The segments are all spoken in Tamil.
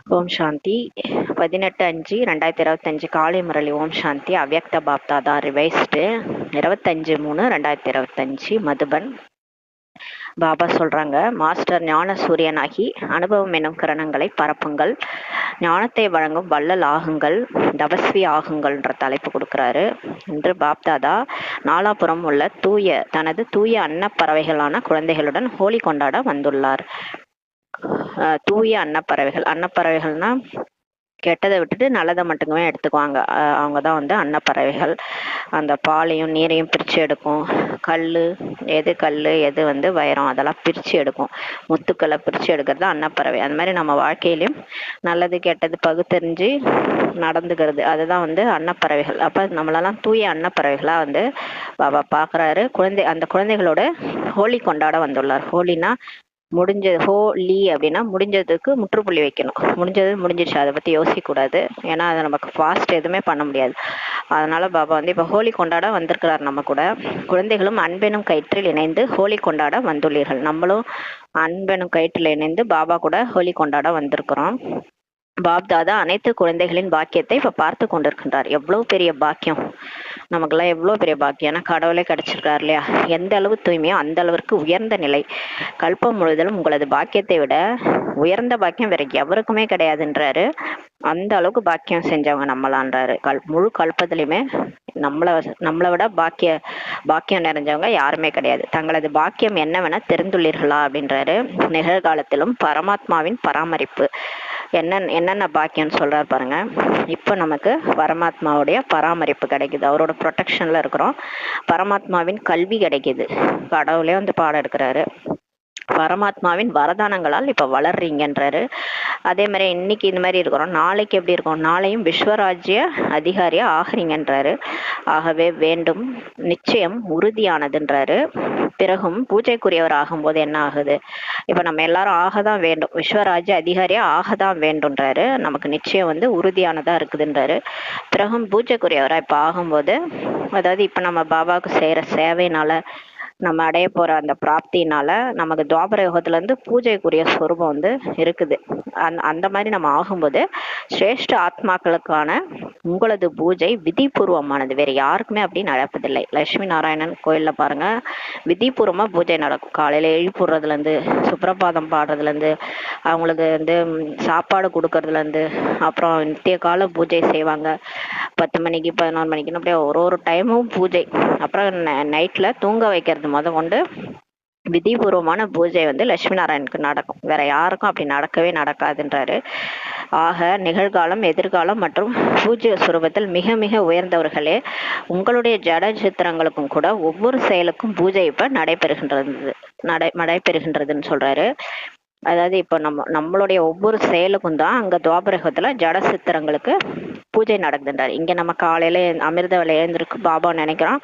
ஓம் சாந்தி. 18/5/2025 காலை முரளி. ஓம் சாந்தி. அவ்யக்த பாப்தாதா ரிவைஸ்டு 25/3/2025 மதுபன். பாபா சொல்றாங்க, மாஸ்டர் ஞான சூரியனாகி அனுபவம் எனும் கிரணங்களை பரப்புங்கள், ஞானத்தை வழங்கும் வள்ளல் ஆகுங்கள், தபஸ்வி ஆகுங்கள்ன்ற தலைப்பு கொடுக்குறாரு. இன்று பாப்தாதா நாலாபுரம் உள்ள தனது தூய அன்னப்பறவைகளான குழந்தைகளுடன் ஹோலி கொண்டாட வந்துள்ளார். தூய அன்னப்பறவைகள்னா கெட்டதை விட்டுட்டு நல்லதை மட்டுமே எடுத்துக்குவாங்க. அவங்க தான் வந்து அன்னப்பறவைகள். அந்த பாலையும் நீரையும் பிரித்து எடுக்கும். கல் எது வந்து வைரம் அதெல்லாம் பிரித்து எடுக்கும். முத்துக்களை பிரித்து எடுக்கிறது அன்னப்பறவை. அந்த மாதிரி நம்ம வாழ்க்கையிலையும் நல்லது கெட்டது பகுத்தறிஞ்சு நடந்துக்கிறது, அதுதான் வந்து அன்னப்பறவைகள். அப்போ நம்மளெல்லாம் தூய அன்னப்பறவைகளாக வந்து பாபா பார்க்குறாரு. அந்த குழந்தைகளோட ஹோலி கொண்டாட வந்துள்ளார். ஹோலினா ஹோலி அப்படின்னா முடிஞ்சதுக்கு முற்றுப்புள்ளி வைக்கணும். முடிஞ்சிடுச்சு, அதை பற்றி யோசிக்கக்கூடாது. ஏன்னா அதை நமக்கு ஃபாஸ்ட் எதுவுமே பண்ண முடியாது. அதனால பாபா வந்து இப்போ ஹோலி கொண்டாட வந்திருக்கிறார் நம்ம கூட. குழந்தைகளும் அன்பெனும் கயிற்றில் இணைந்து ஹோலி கொண்டாட வந்துள்ளீர்கள். நம்மளும் அன்பெனும் கயிற்றில் இணைந்து பாபா கூட ஹோலி கொண்டாட வந்திருக்கிறோம். பாப்தாதா அனைத்து குழந்தைகளின் பாக்கியத்தை இப்ப பார்த்து கொண்டிருக்கின்றார். எவ்வளவு பெரிய பாக்கியம் நமக்கெல்லாம், எவ்வளவு பெரிய பாக்கியம். ஏன்னா கடவுளே கிடைச்சிருக்காரு இல்லையா? எந்த அளவு தூய்மையோ அந்த அளவிற்கு உயர்ந்த நிலை. கல்பம் முழுவதும் உங்களது பாக்கியத்தை விட உயர்ந்த பாக்கியம் வேற எவருக்குமே கிடையாதுன்றாரு. அந்த அளவுக்கு பாக்கியம் செஞ்சவங்க நம்மளான்றாரு. முழு கல்பத்திலையுமே நம்மளை விட பாக்கியம் நிறைஞ்சவங்க யாருமே கிடையாது. தங்களது பாக்கியம் என்னவென தெரிந்துள்ளீர்களா அப்படின்றாரு. நிகழ்காலத்திலும் பரமாத்மாவின் பராமரிப்பு என்னென்ன பாக்கியம்னு சொல்றாரு பாருங்க. இப்போ நமக்கு பரமாத்மாவுடைய பராமரிப்பு கிடைக்குது, அவரோட ப்ரொடெக்ஷன்ல இருக்கிறோம். பரமாத்மாவின் கல்வி கிடைக்குது, கடவுளே வந்து பாடம் எடுக்கிறாரு. பரமாத்மாவின் வரதானங்களால் இப்ப வளர்றீங்கன்றாரு. அதே மாதிரி இன்னைக்கு இந்த மாதிரி இருக்கிறோம், நாளைக்கு எப்படி இருக்கும்? நாளையும் விஸ்வராஜ்ய அதிகாரியா ஆகிறீங்கன்றாரு. ஆகவே வேண்டும், நிச்சயம் உறுதியானதுன்றாரு. பிறகும் பூஜைக்குரியவர் ஆகும்போது என்ன ஆகுது? இப்ப நம்ம எல்லாரும் ஆகதான் வேண்டும், விஸ்வராஜ்ய அதிகாரியா ஆகதான் வேண்டும்ன்றாரு. நமக்கு நிச்சயம் வந்து உறுதியானதா இருக்குதுன்றாரு. பிறகும் பூஜைக்குரியவரா இப்ப ஆகும்போது, அதாவது இப்ப நம்ம பாபாவுக்கு செய்யற சேவையினால நம்ம அடைய போற அந்த பிராப்தினால நமக்கு துவாபர யுகத்துல இருந்து பூஜைக்குரிய ஸ்வரூபம் வந்து இருக்குது. அந்த மாதிரி நம்ம ஆகும்போது சிரேஷ்ட ஆத்மாக்களுக்கான உங்களது பூஜை விதிபூர்வமானது, வேற யாருக்குமே அப்படி நடப்பதில்லை. லட்சுமி நாராயணன் கோயில்ல பாருங்க, விதிபூர்வமா பூஜை நடக்கும். காலையில எழுப்புறதுல இருந்து, சுப்பிரபாதம் பாடுறதுல இருந்து, அவங்களுக்கு வந்து சாப்பாடு கொடுக்கறதுல இருந்து, அப்புறம் நித்திய கால பூஜை செய்வாங்க. 10 மணிக்கு 11 மணிக்குன்னு அப்படியே ஒரு டைமும் பூஜை. அப்புறம் நைட்ல தூங்க வைக்கிறது கொண்டு விதிபூர்வமான பூஜை வந்து லட்சுமி நாராயணுக்கு நடக்கும். வேற யாருக்கும் அப்படி நடக்கவே நடக்காதுன்றாரு. ஆக நிகழ்காலம், எதிர்காலம் மற்றும் பூஜ்ய சுரூபத்தில் மிக மிக உயர்ந்தவர்களே, உங்களுடைய ஜட சித்திரங்களுக்கும் கூட ஒவ்வொரு செயலுக்கும் பூஜை இப்ப நடைபெறுகின்றதுன்னு சொல்றாரு. அதாவது இப்போ நம்மளுடைய ஒவ்வொரு செயலுக்கும் தான் அங்க துவாபரகத்துல ஜட சித்திரங்களுக்கு பூஜை நடக்குதுன்றாரு. இங்க நம்ம காலையில அமிர்த வேலை எழுந்திருக்கு பாபா நினைக்கிறோம்,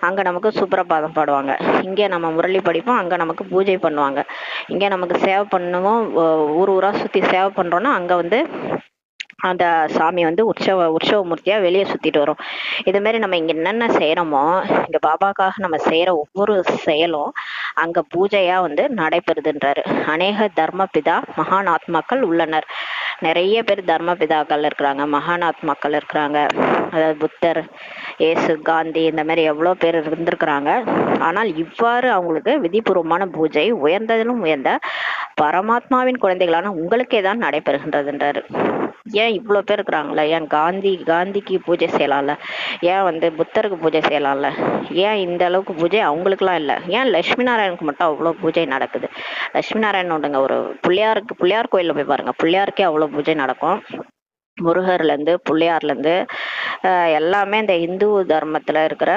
அங்க நமக்கு சுப்பிரபாதம் பாடுவாங்க. இங்க நம்ம முரளி படிப்போம், அங்க நமக்கு பூஜை பண்ணுவாங்க. இங்க நமக்கு சேவை பண்ணுவோம், ஊரா சுத்தி சேவை பண்றோம்னா அங்க வந்து அந்த சாமி வந்து உற்சவ மூர்த்தியா வெளியே சுத்திட்டு வரும். இது மாதிரி நம்ம இங்க என்னென்ன செய்யறோமோ, இங்க பாபாக்காக நம்ம செய்யற ஒவ்வொரு செயலும் அங்க பூஜையா வந்து நடைபெறுதுன்றாரு. அநேக தர்மபிதா மகான் ஆத்மாக்கள் உள்ளனர். நிறைய பேர் தர்மபிதாக்கள் இருக்கிறாங்க, மகான் ஆத்மாக்கள் இருக்கிறாங்க. அதாவது புத்தர், ஏசு, காந்தி, இந்த மாதிரி எவ்வளோ பேர் இருந்திருக்கிறாங்க. ஆனால் இவ்வாறு அவங்களுக்கு விதிபூர்வமான பூஜை உயர்ந்ததிலும் உயர்ந்த பரமாத்மாவின் குழந்தைகளான உங்களுக்கே தான் நடைபெறுகின்றதுன்றாரு. ஏன் இவ்வளோ பேர் இருக்கிறாங்களே, ஏன் காந்திக்கு பூஜை செய்யலாம்ல, ஏன் வந்து புத்தருக்கு பூஜை செய்யலாம்ல, ஏன் இந்த அளவுக்கு பூஜை அவங்களுக்குலாம் இல்லை? ஏன் லட்சுமி நாராயணுக்கு மட்டும் அவ்வளோ பூஜை நடக்குது? லட்சுமி நாராயணன் உண்டுங்க, ஒரு பிள்ளையார் கோயிலில் போய் பாருங்க, பிள்ளையாருக்கே அவ்வளோ பூஜை நடக்கும். முருகர்லேருந்து பிள்ளையார்லேருந்து எல்லாமே இந்த இந்து தர்மத்தில் இருக்கிற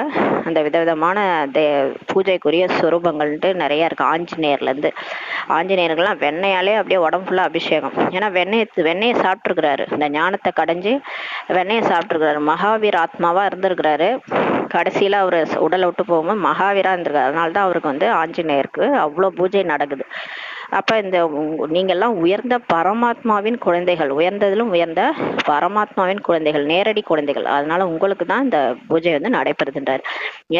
அந்த விதவிதமான பூஜைக்குரிய சுரூபங்கள்ன்ட்டு நிறைய இருக்கு. ஆஞ்சநேயர்கள்லாம் வெண்ணையாலே அப்படியே உடம்பு ஃபுல்லாக அபிஷேகம். ஏன்னா வெண்ணெயை சாப்பிட்ருக்கிறாரு, இந்த ஞானத்தை கடைஞ்சி வெண்ணெயை சாப்பிட்ருக்கிறாரு. மகாவீர் ஆத்மாவா இருந்திருக்கிறாரு. கடைசியில அவர் உடலை விட்டு போகும்போது மகாவீரா இருந்திருக்காரு. அதனால தான் அவருக்கு வந்து ஆஞ்சநேயருக்கு அவ்வளோ பூஜை நடக்குது. அப்ப இந்த நீங்கெல்லாம் உயர்ந்த பரமாத்மாவின் குழந்தைகள், உயர்ந்ததிலும் உயர்ந்த பரமாத்மாவின் குழந்தைகள், நேரடி குழந்தைகள். அதனால உங்களுக்கு தான் இந்த பூஜை வந்து நடைபெறுகின்றார்.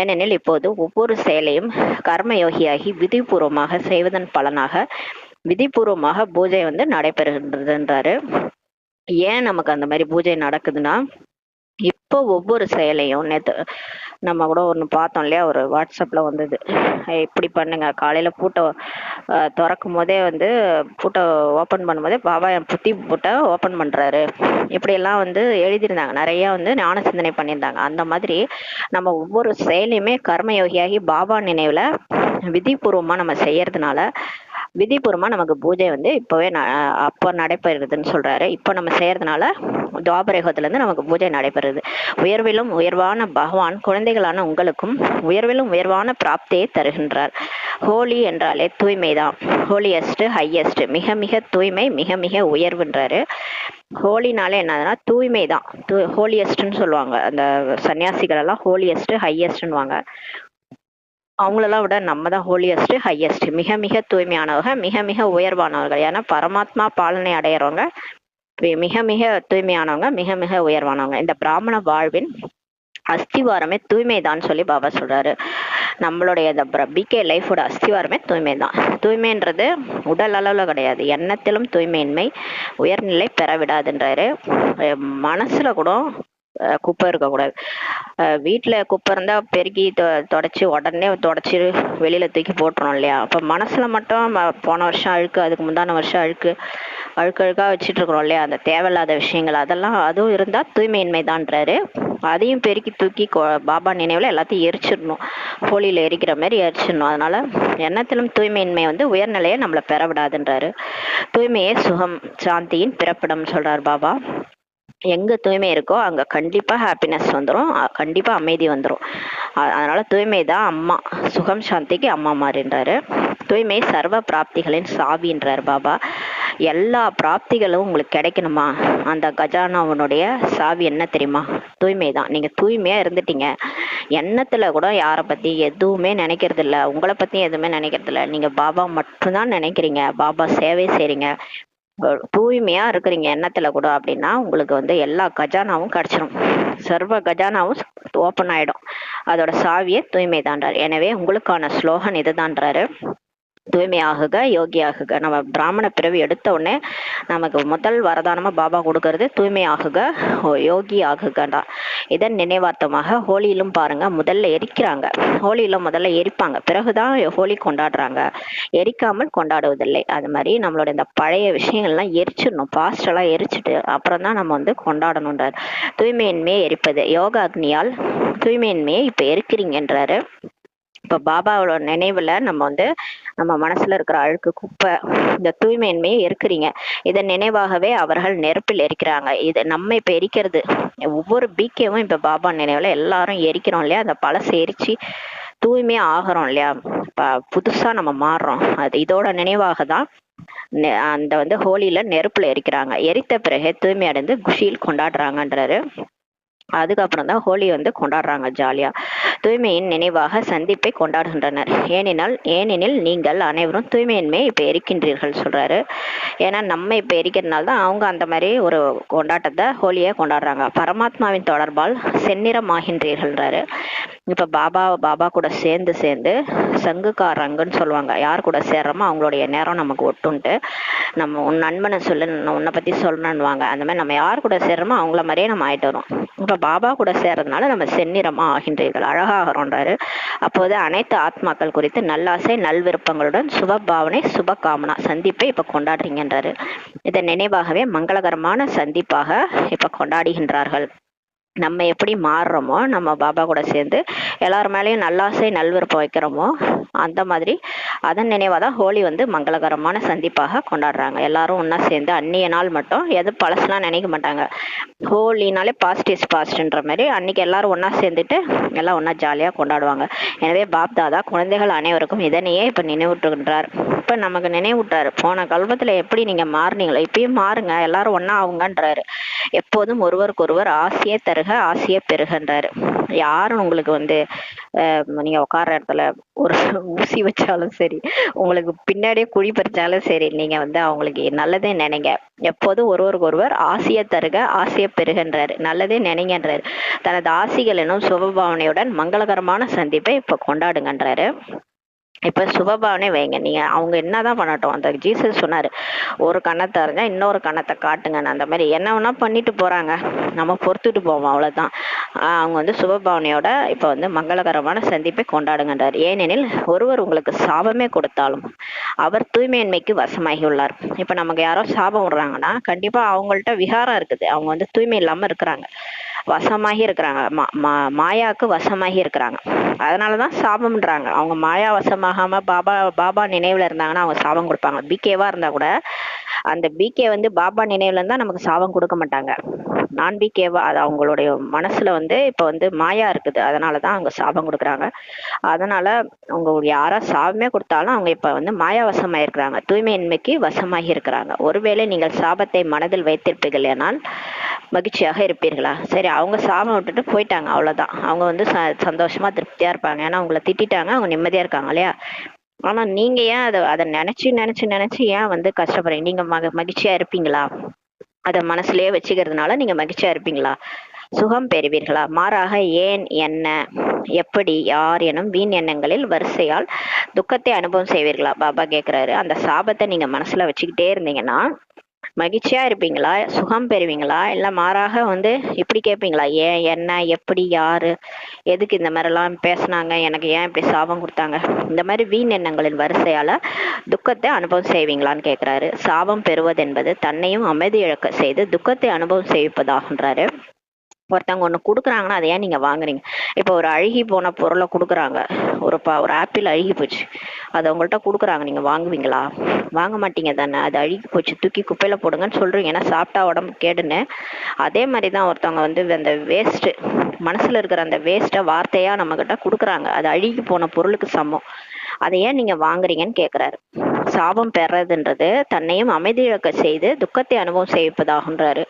ஏனெனில் இப்போது ஒவ்வொரு செயலையும் கர்மயோகியாகி விதிபூர்வமாக செய்வதன் பலனாக விதிபூர்வமாக பூஜை வந்து நடைபெறுகின்றதுன்றாரு. ஏன் நமக்கு அந்த மாதிரி பூஜை நடக்குதுன்னா, இப்போ ஒவ்வொரு செயலையும் நேத்து நம்ம கூட ஒண்ணு பார்த்தோம் இல்லையா? ஒரு வாட்ஸ்அப்ல வந்தது. இப்படி பண்ணுங்க. காலையில பூட்ட தொறக்கும் போதே வந்து பூட்ட ஓப்பன் பண்ணும்போதே பாபா என் புத்தி பூட்ட ஓப்பன் பண்றாரு. இப்படியெல்லாம் வந்து எழுதியிருந்தாங்க. நெறைய வந்து ஞான சிந்தனை பண்ணியிருந்தாங்க. அந்த மாதிரி நம்ம ஒவ்வொரு செயலையுமே கர்மயோகியாகி பாபா நினைவுல விதிபூர்வமா நம்ம செய்யறதுனால, விதிபூர்வமா நமக்கு பூஜை வந்து இப்பவே அப்ப நடைபெறுதுன்னு சொல்றாரு. இப்ப நம்ம செய்யறதுனால துவாபர யுகத்துல நமக்கு பூஜை நடைபெறுது. உயர்விலும் உயர்வான பகவான் குழந்தைகளான உங்களுக்கும் உயர்விலும் உயர்வான பிராப்தியை தருகின்றார். ஹோலி என்றாலே தூய்மைதான். ஹோலியஸ்ட் ஹையஸ்ட், மிக மிக தூய்மை, மிக மிக உயர்வுன்றாரு. ஹோலினாலே என்னதுன்னா தூய்மை தான். ஹோலியஸ்ட்னு சொல்லுவாங்க. அந்த சன்னியாசிகள் எல்லாம் ஹோலியஸ்ட் ஹையஸ்ட்னுவாங்க. அவங்களெல்லாம் விட நம்ம தான் ஹோலியஸ்ட் ஹையஸ்ட், மிக மிக தூய்மையானவங்க, மிக மிக உயர்வானவர்கள். ஏன்னா பரமாத்மா பாலனை அடையிறவங்க மிக மிக தூய்மையானவங்க, மிக மிக உயர்வானவங்க. இந்த பிராமண வாழ்வின் அஸ்திவாரமே தூய்மைதான் சொல்லி பாபா சொல்றாரு. நம்மளுடைய இந்த பிகே லைஃபோட அஸ்திவாரமே தூய்மை தான். தூய்மைன்றது உடல் அளவுல கிடையாது, எண்ணத்திலும் தூய்மையின்மை உயர்நிலை பெற விடாதுன்றாரு. மனசுல கூட குப்பை இருக்கக்கூடாது. வீட்டுல குப்பை இருந்தா பெருக்கி தொடச்சி உடனே தொடச்சி வெளியில தூக்கி போட்டுறோம் இல்லையா? அப்ப மனசுல மட்டும் போன வருஷம் அழுக்கு, அதுக்கு முந்தான வருஷம் அழுக்கு அழுக்கழுக்கா வச்சுட்டு இருக்கிறோம் இல்லையா? அந்த தேவையில்லாத விஷயங்கள் அதெல்லாம் அதுவும் இருந்தா தூய்மையின்மை தான்றாரு. அதையும் பெருக்கி தூக்கி பாபா நினைவுல எல்லாத்தையும் எரிச்சிடணும். ஹோலியில எரிக்கிற மாதிரி எரிச்சிடணும். அதனால எண்ணத்திலும் தூய்மையின்மை வந்து உயர்நிலையை நம்மளை பெற விடாதுன்றாரு. தூய்மையே சுகம் சாந்தியின் பிறப்பிடம் சொல்றாரு பாபா. எங்க தூய்மை இருக்கோ அங்க கண்டிப்பா ஹாப்பினஸ் வந்துடும், கண்டிப்பா அமைதி வந்துடும். அதனால தூய்மை தான் அம்மா, சுகம் சாந்திக்கு அம்மா மாறின்றாரு. தூய்மை சர்வ பிராப்திகளின் சாவின்றார் பாபா. எல்லா பிராப்திகளும் உங்களுக்கு கிடைக்கணுமா? அந்த கஜானாவனுடைய சாவி என்ன தெரியுமா? தூய்மை தான். நீங்க தூய்மையா இருந்துட்டீங்க, எண்ணத்துல கூட யாரை பத்தி எதுவுமே நினைக்கிறது இல்ல, உங்களை பத்தி எதுவுமே நினைக்கிறது இல்ல, நீங்க பாபா மட்டும்தான் நினைக்கிறீங்க, பாபா சேவை செய்றீங்க, தூய்மையா இருக்கிறீங்க எண்ணத்துல கூட அப்படின்னா உங்களுக்கு வந்து எல்லா கஜானாவும் கிடைச்சிடும். சர்வ கஜானாவும் ஓப்பன் ஆயிடும். அதோட சாவியே தூய்மை தான்றாரு. எனவே உங்களுக்கான ஸ்லோகன் இதுதான்றாரு. தூய்மையாகுக யோகியாகுக. நம்ம பிராமண பிறவி எடுத்த உடனே நமக்கு முதல் வரதானமா பாபா கொடுக்கறது தூய்மையாகுக யோகி ஆகுகடா. இதன் நினைவார்த்தமாக ஹோலியிலும் பாருங்க, முதல்ல எரிக்கிறாங்க. ஹோலியில முதல்ல எரிப்பாங்க, பிறகுதான் ஹோலி கொண்டாடுறாங்க. எரிக்காமல் கொண்டாடுவதில்லை. அது மாதிரி நம்மளோட இந்த பழைய விஷயங்கள்லாம் எரிச்சிடணும். பாஸ்ட் எல்லாம் எரிச்சிட்டு அப்புறம் தான் நம்ம வந்து கொண்டாடணுன்றார். தூய்மையின்மையை எரிப்பது யோக அக்னியால் தூய்மையின்மையை இப்ப எரிக்கிறீங்கன்றாரு. இப்ப பாபாவோட நினைவுல நம்ம வந்து நம்ம மனசுல இருக்கிற அழுக்கு குப்பை இந்த தூய்மையின்மையை எரிக்கிறீங்க. இதன் நினைவாகவே அவர்கள் நெருப்பில் எரிக்கிறாங்க. இது நம்ம இப்ப எரிக்கிறது ஒவ்வொரு பிகேவும் இப்ப பாபா நினைவுல எல்லாரும் எரிக்கிறோம் இல்லையா? அந்த பழசை எரிச்சு தூய்மையா ஆகிறோம் இல்லையா? புதுசா நம்ம மாறுறோம். அது இதோட நினைவாக தான் அந்த வந்து ஹோலியில நெருப்புல எரிக்கிறாங்க. எரித்த பிறகு தூய்மை அடைந்து குஷியில் கொண்டாடுறாங்கன்றாரு. அதுக்கப்புறம் தான் ஹோலி வந்து கொண்டாடுறாங்க ஜாலியா. தூய்மையின் நினைவாக சந்திப்பை கொண்டாடுகின்றனர். ஏனெனில் நீங்கள் அனைவரும் தூய்மையின்மையை இப்ப எரிக்கின்றீர்கள் சொல்றாரு. ஏன்னா நம்ம இப்ப எரிக்கிறதுனால தான் அவங்க அந்த மாதிரி ஒரு கொண்டாட்டத்தை ஹோலியை கொண்டாடுறாங்க. பரமாத்மாவின் தொடர்பால் செந்நிறமாகின்றீர்கள்ன்றாரு. இப்ப பாபா கூட சேர்ந்து சங்குக்காரங்கன்னு சொல்லுவாங்க. யார் கூட சேர்றோமோ அவங்களுடைய நேரம் நமக்கு ஒட்டுன்ட்டு. நம்ம உன் நண்பனை சொல்லு, உன்னை பத்தி சொல்லணும்னுவாங்க. அந்த மாதிரி நம்ம யார் கூட சேர்றோமோ அவங்கள மாதிரியே நம்ம ஆயிட்டு வரோம். இப்ப பாபா கூட சேர்றதுனால நம்ம செந்நிறமா ஆகின்றீர்கள், அழகாகிறோன்றாரு. அப்போது அனைத்து ஆத்மாக்கள் குறித்து நல்லாசை நல்விருப்பங்களுடன் சுபபாவனை சுப காமனா சந்திப்பை இப்ப கொண்டாடுறீங்கன்றாரு. இதன் நினைவாகவே மங்களகரமான சந்திப்பாக இப்ப கொண்டாடுகின்றார்கள். நம்ம எப்படி மாறுறோமோ, நம்ம பாபா கூட சேர்ந்து எல்லார் மேலேயும் நல்லாசை நல்விருப்பம் வைக்கிறோமோ அந்த மாதிரி அதன் நினைவாக தான் ஹோலி வந்து மங்களகரமான சந்திப்பாக கொண்டாடுறாங்க. எல்லாரும் ஒன்னா சேர்ந்து அந்நிய நாள் மட்டும் எது பழசுலாம் நினைக்க மாட்டாங்க. ஹோலினாலே பாஸ்ட் இஸ் பாஸ்ட்ன்ற மாதிரி அன்னைக்கு எல்லாரும் ஒன்னா சேர்ந்துட்டு எல்லாம் ஒன்னா ஜாலியா கொண்டாடுவாங்க. எனவே பாப் தாதா குழந்தைகள் அனைவருக்கும் இதனையே இப்ப நினைவூட்டுகின்றார். இப்ப நமக்கு நினைவூட்டாரு, போன கல்பத்துல எப்படி நீங்க மாறுனீங்களோ இப்பயும் மாறுங்க, எல்லாரும் ஒன்னா ஆகுங்கன்றாரு. எப்போதும் ஒருவருக்கொருவர் ஆசையே தருக ஆசையே பெருகன்றாரு. யாரும் உங்களுக்கு வந்து நீங்க உட்கார்ற இடத்துல ஒரு ஊசி வச்சாலும் சரி, உங்களுக்கு பின்னாடியே குழி பறிச்சாலும் சரி, நீங்க வந்து அவங்களுக்கு நல்லதே நினைங்க. எப்போதும் ஒருவருக்கு ஒருவர் ஆசையை தருக ஆசையை பெருகன்றாரு. நல்லதே நினைங்கன்றாரு. தனது ஆசிகள் எனும் சுபபாவனையுடன் மங்களகரமான சந்திப்பை இப்ப கொண்டாடுங்கன்றாரு. இப்ப சுபபாவனை வைங்க. நீங்க அவங்க என்னதான் பண்ணட்டும், அந்த ஜீசஸ் சொன்னாரு, ஒரு கண்ணத்தை அறிஞ்சா இன்னொரு கண்ணத்தை காட்டுங்கன்னு. அந்த மாதிரி என்ன வேணா பண்ணிட்டு போறாங்க, நம்ம பொறுத்துட்டு போவோம், அவ்வளவுதான். அவங்க வந்து சுபபாவனையோட இப்ப வந்து மங்களகரமான சந்திப்பை கொண்டாடுங்கன்றார். ஏனெனில் ஒருவர் உங்களுக்கு சாபமே கொடுத்தாலும் அவர் தூய்மையின்மைக்கு வசமாகி உள்ளார். இப்ப நமக்கு யாரோ சாபம் விடுறாங்கன்னா கண்டிப்பா அவங்கள்ட்ட விகாரம் இருக்குது, அவங்க வந்து தூய்மை இல்லாம இருக்கிறாங்க, வசமாகி இருக்கிறாங்க, மாயாவுக்கு வசமாகி இருக்கிறாங்க. அதனாலதான் சாபம்ன்றாங்க. அவங்க மாயா வசமாகாம பாபா பாபா நினைவுல இருந்தாங்கன்னா அவங்க சாபம் கொடுப்பாங்க. பிகேவா இருந்தா கூட அந்த பிகே வந்து பாபா நினைவுல இருந்தா நமக்கு சாபம் கொடுக்க மாட்டாங்க. நான் பிகேவா அது அவங்களுடைய மனசுல வந்து இப்ப வந்து மாயா இருக்குது, அதனாலதான் அவங்க சாபம் கொடுக்குறாங்க. அதனால அவங்க யாரா சாபமே கொடுத்தாலும் அவங்க இப்ப வந்து மாயா வசமாயிருக்கிறாங்க, தூய்மையின்மைக்கு வசமாகி இருக்கிறாங்க. ஒருவேளை நீங்கள் சாபத்தை மனதில் வைத்திருப்பீர்கள் ஆனால் மகிழ்ச்சியாக இருப்பீர்களா? சரி, அவங்க சாபம் விட்டுட்டு போயிட்டாங்க, அவ்வளவுதான். அவங்க வந்து சந்தோஷமா திருப்தியா இருப்பாங்க, ஏன்னா அவங்கள திட்டாங்க, அவங்க நிம்மதியா இருக்காங்க இல்லையா? ஆனா நீங்க ஏன் அதை நினைச்சு நினைச்சு நினைச்சு ஏன் வந்து கஷ்டப்படுறீங்க? நீங்க மகிழ்ச்சியா இருப்பீங்களா? அதை மனசுலயே வச்சுக்கிறதுனால நீங்க மகிழ்ச்சியா இருப்பீங்களா? சுகம் பெறுவீர்களா? மாறாக ஏன், என்ன, எப்படி, யார் எனும் வீண் எண்ணங்களில் வரிசையால் துக்கத்தை அனுபவம் செய்வீர்களா? பாபா கேக்குறாரு. அந்த சாபத்தை நீங்க மனசுல வச்சுக்கிட்டே இருந்தீங்கன்னா மகிழ்ச்சியா இருப்பீங்களா? சுகம் பெறுவீங்களா? இல்ல மாறாக வந்து இப்படி கேட்பீங்களா? ஏன், என்ன, எப்படி, யாரு, எதுக்கு இந்த மாதிரி எல்லாம் பேசினாங்க, எனக்கு ஏன் இப்படி சாபம் கொடுத்தாங்க, இந்த மாதிரி வீண் எண்ணங்களின் வரிசையால துக்கத்தை அனுபவம் செய்வீங்களான்னு கேக்குறாரு. சாபம் பெறுவது என்பது தன்னையும் அமைதி இழக்க செய்து துக்கத்தை அனுபவம் செய்விப்பதாகன்றாரு. ஒருத்தவங்க ஒண்ணு குடுக்குறாங்கன்னா அதை ஏன் நீங்க வாங்குறீங்க? இப்ப ஒரு அழுகி போன பொருளை குடுக்குறாங்க, ஒரு ஆப்பிள் அழுகி போச்சு, அதை உங்கள்கிட்ட குடுக்குறாங்க, நீங்க வாங்குவீங்களா? வாங்க மாட்டீங்க தானே. அது அழுகி போச்சு, தூக்கி குப்பையில போடுங்கன்னு சொல்றீங்க, ஏன்னா சாப்பிட்டா உடம்பு கேடுன்னு. அதே மாதிரிதான் ஒருத்தவங்க வந்து அந்த வேஸ்ட், மனசுல இருக்கிற அந்த வேஸ்ட்டை வார்த்தையா நம்ம கிட்ட குடுக்குறாங்க, அது அழுகி போன பொருளுக்கு சமம். அதை ஏன் நீங்க வாங்குறீங்கன்னு கேக்குறாரு. சாபம் பெறதுன்றது தன்னையும் அமைதி இழக்க செய்து துக்கத்தை அனுபவம் செய்விப்பதாகன்றாரு.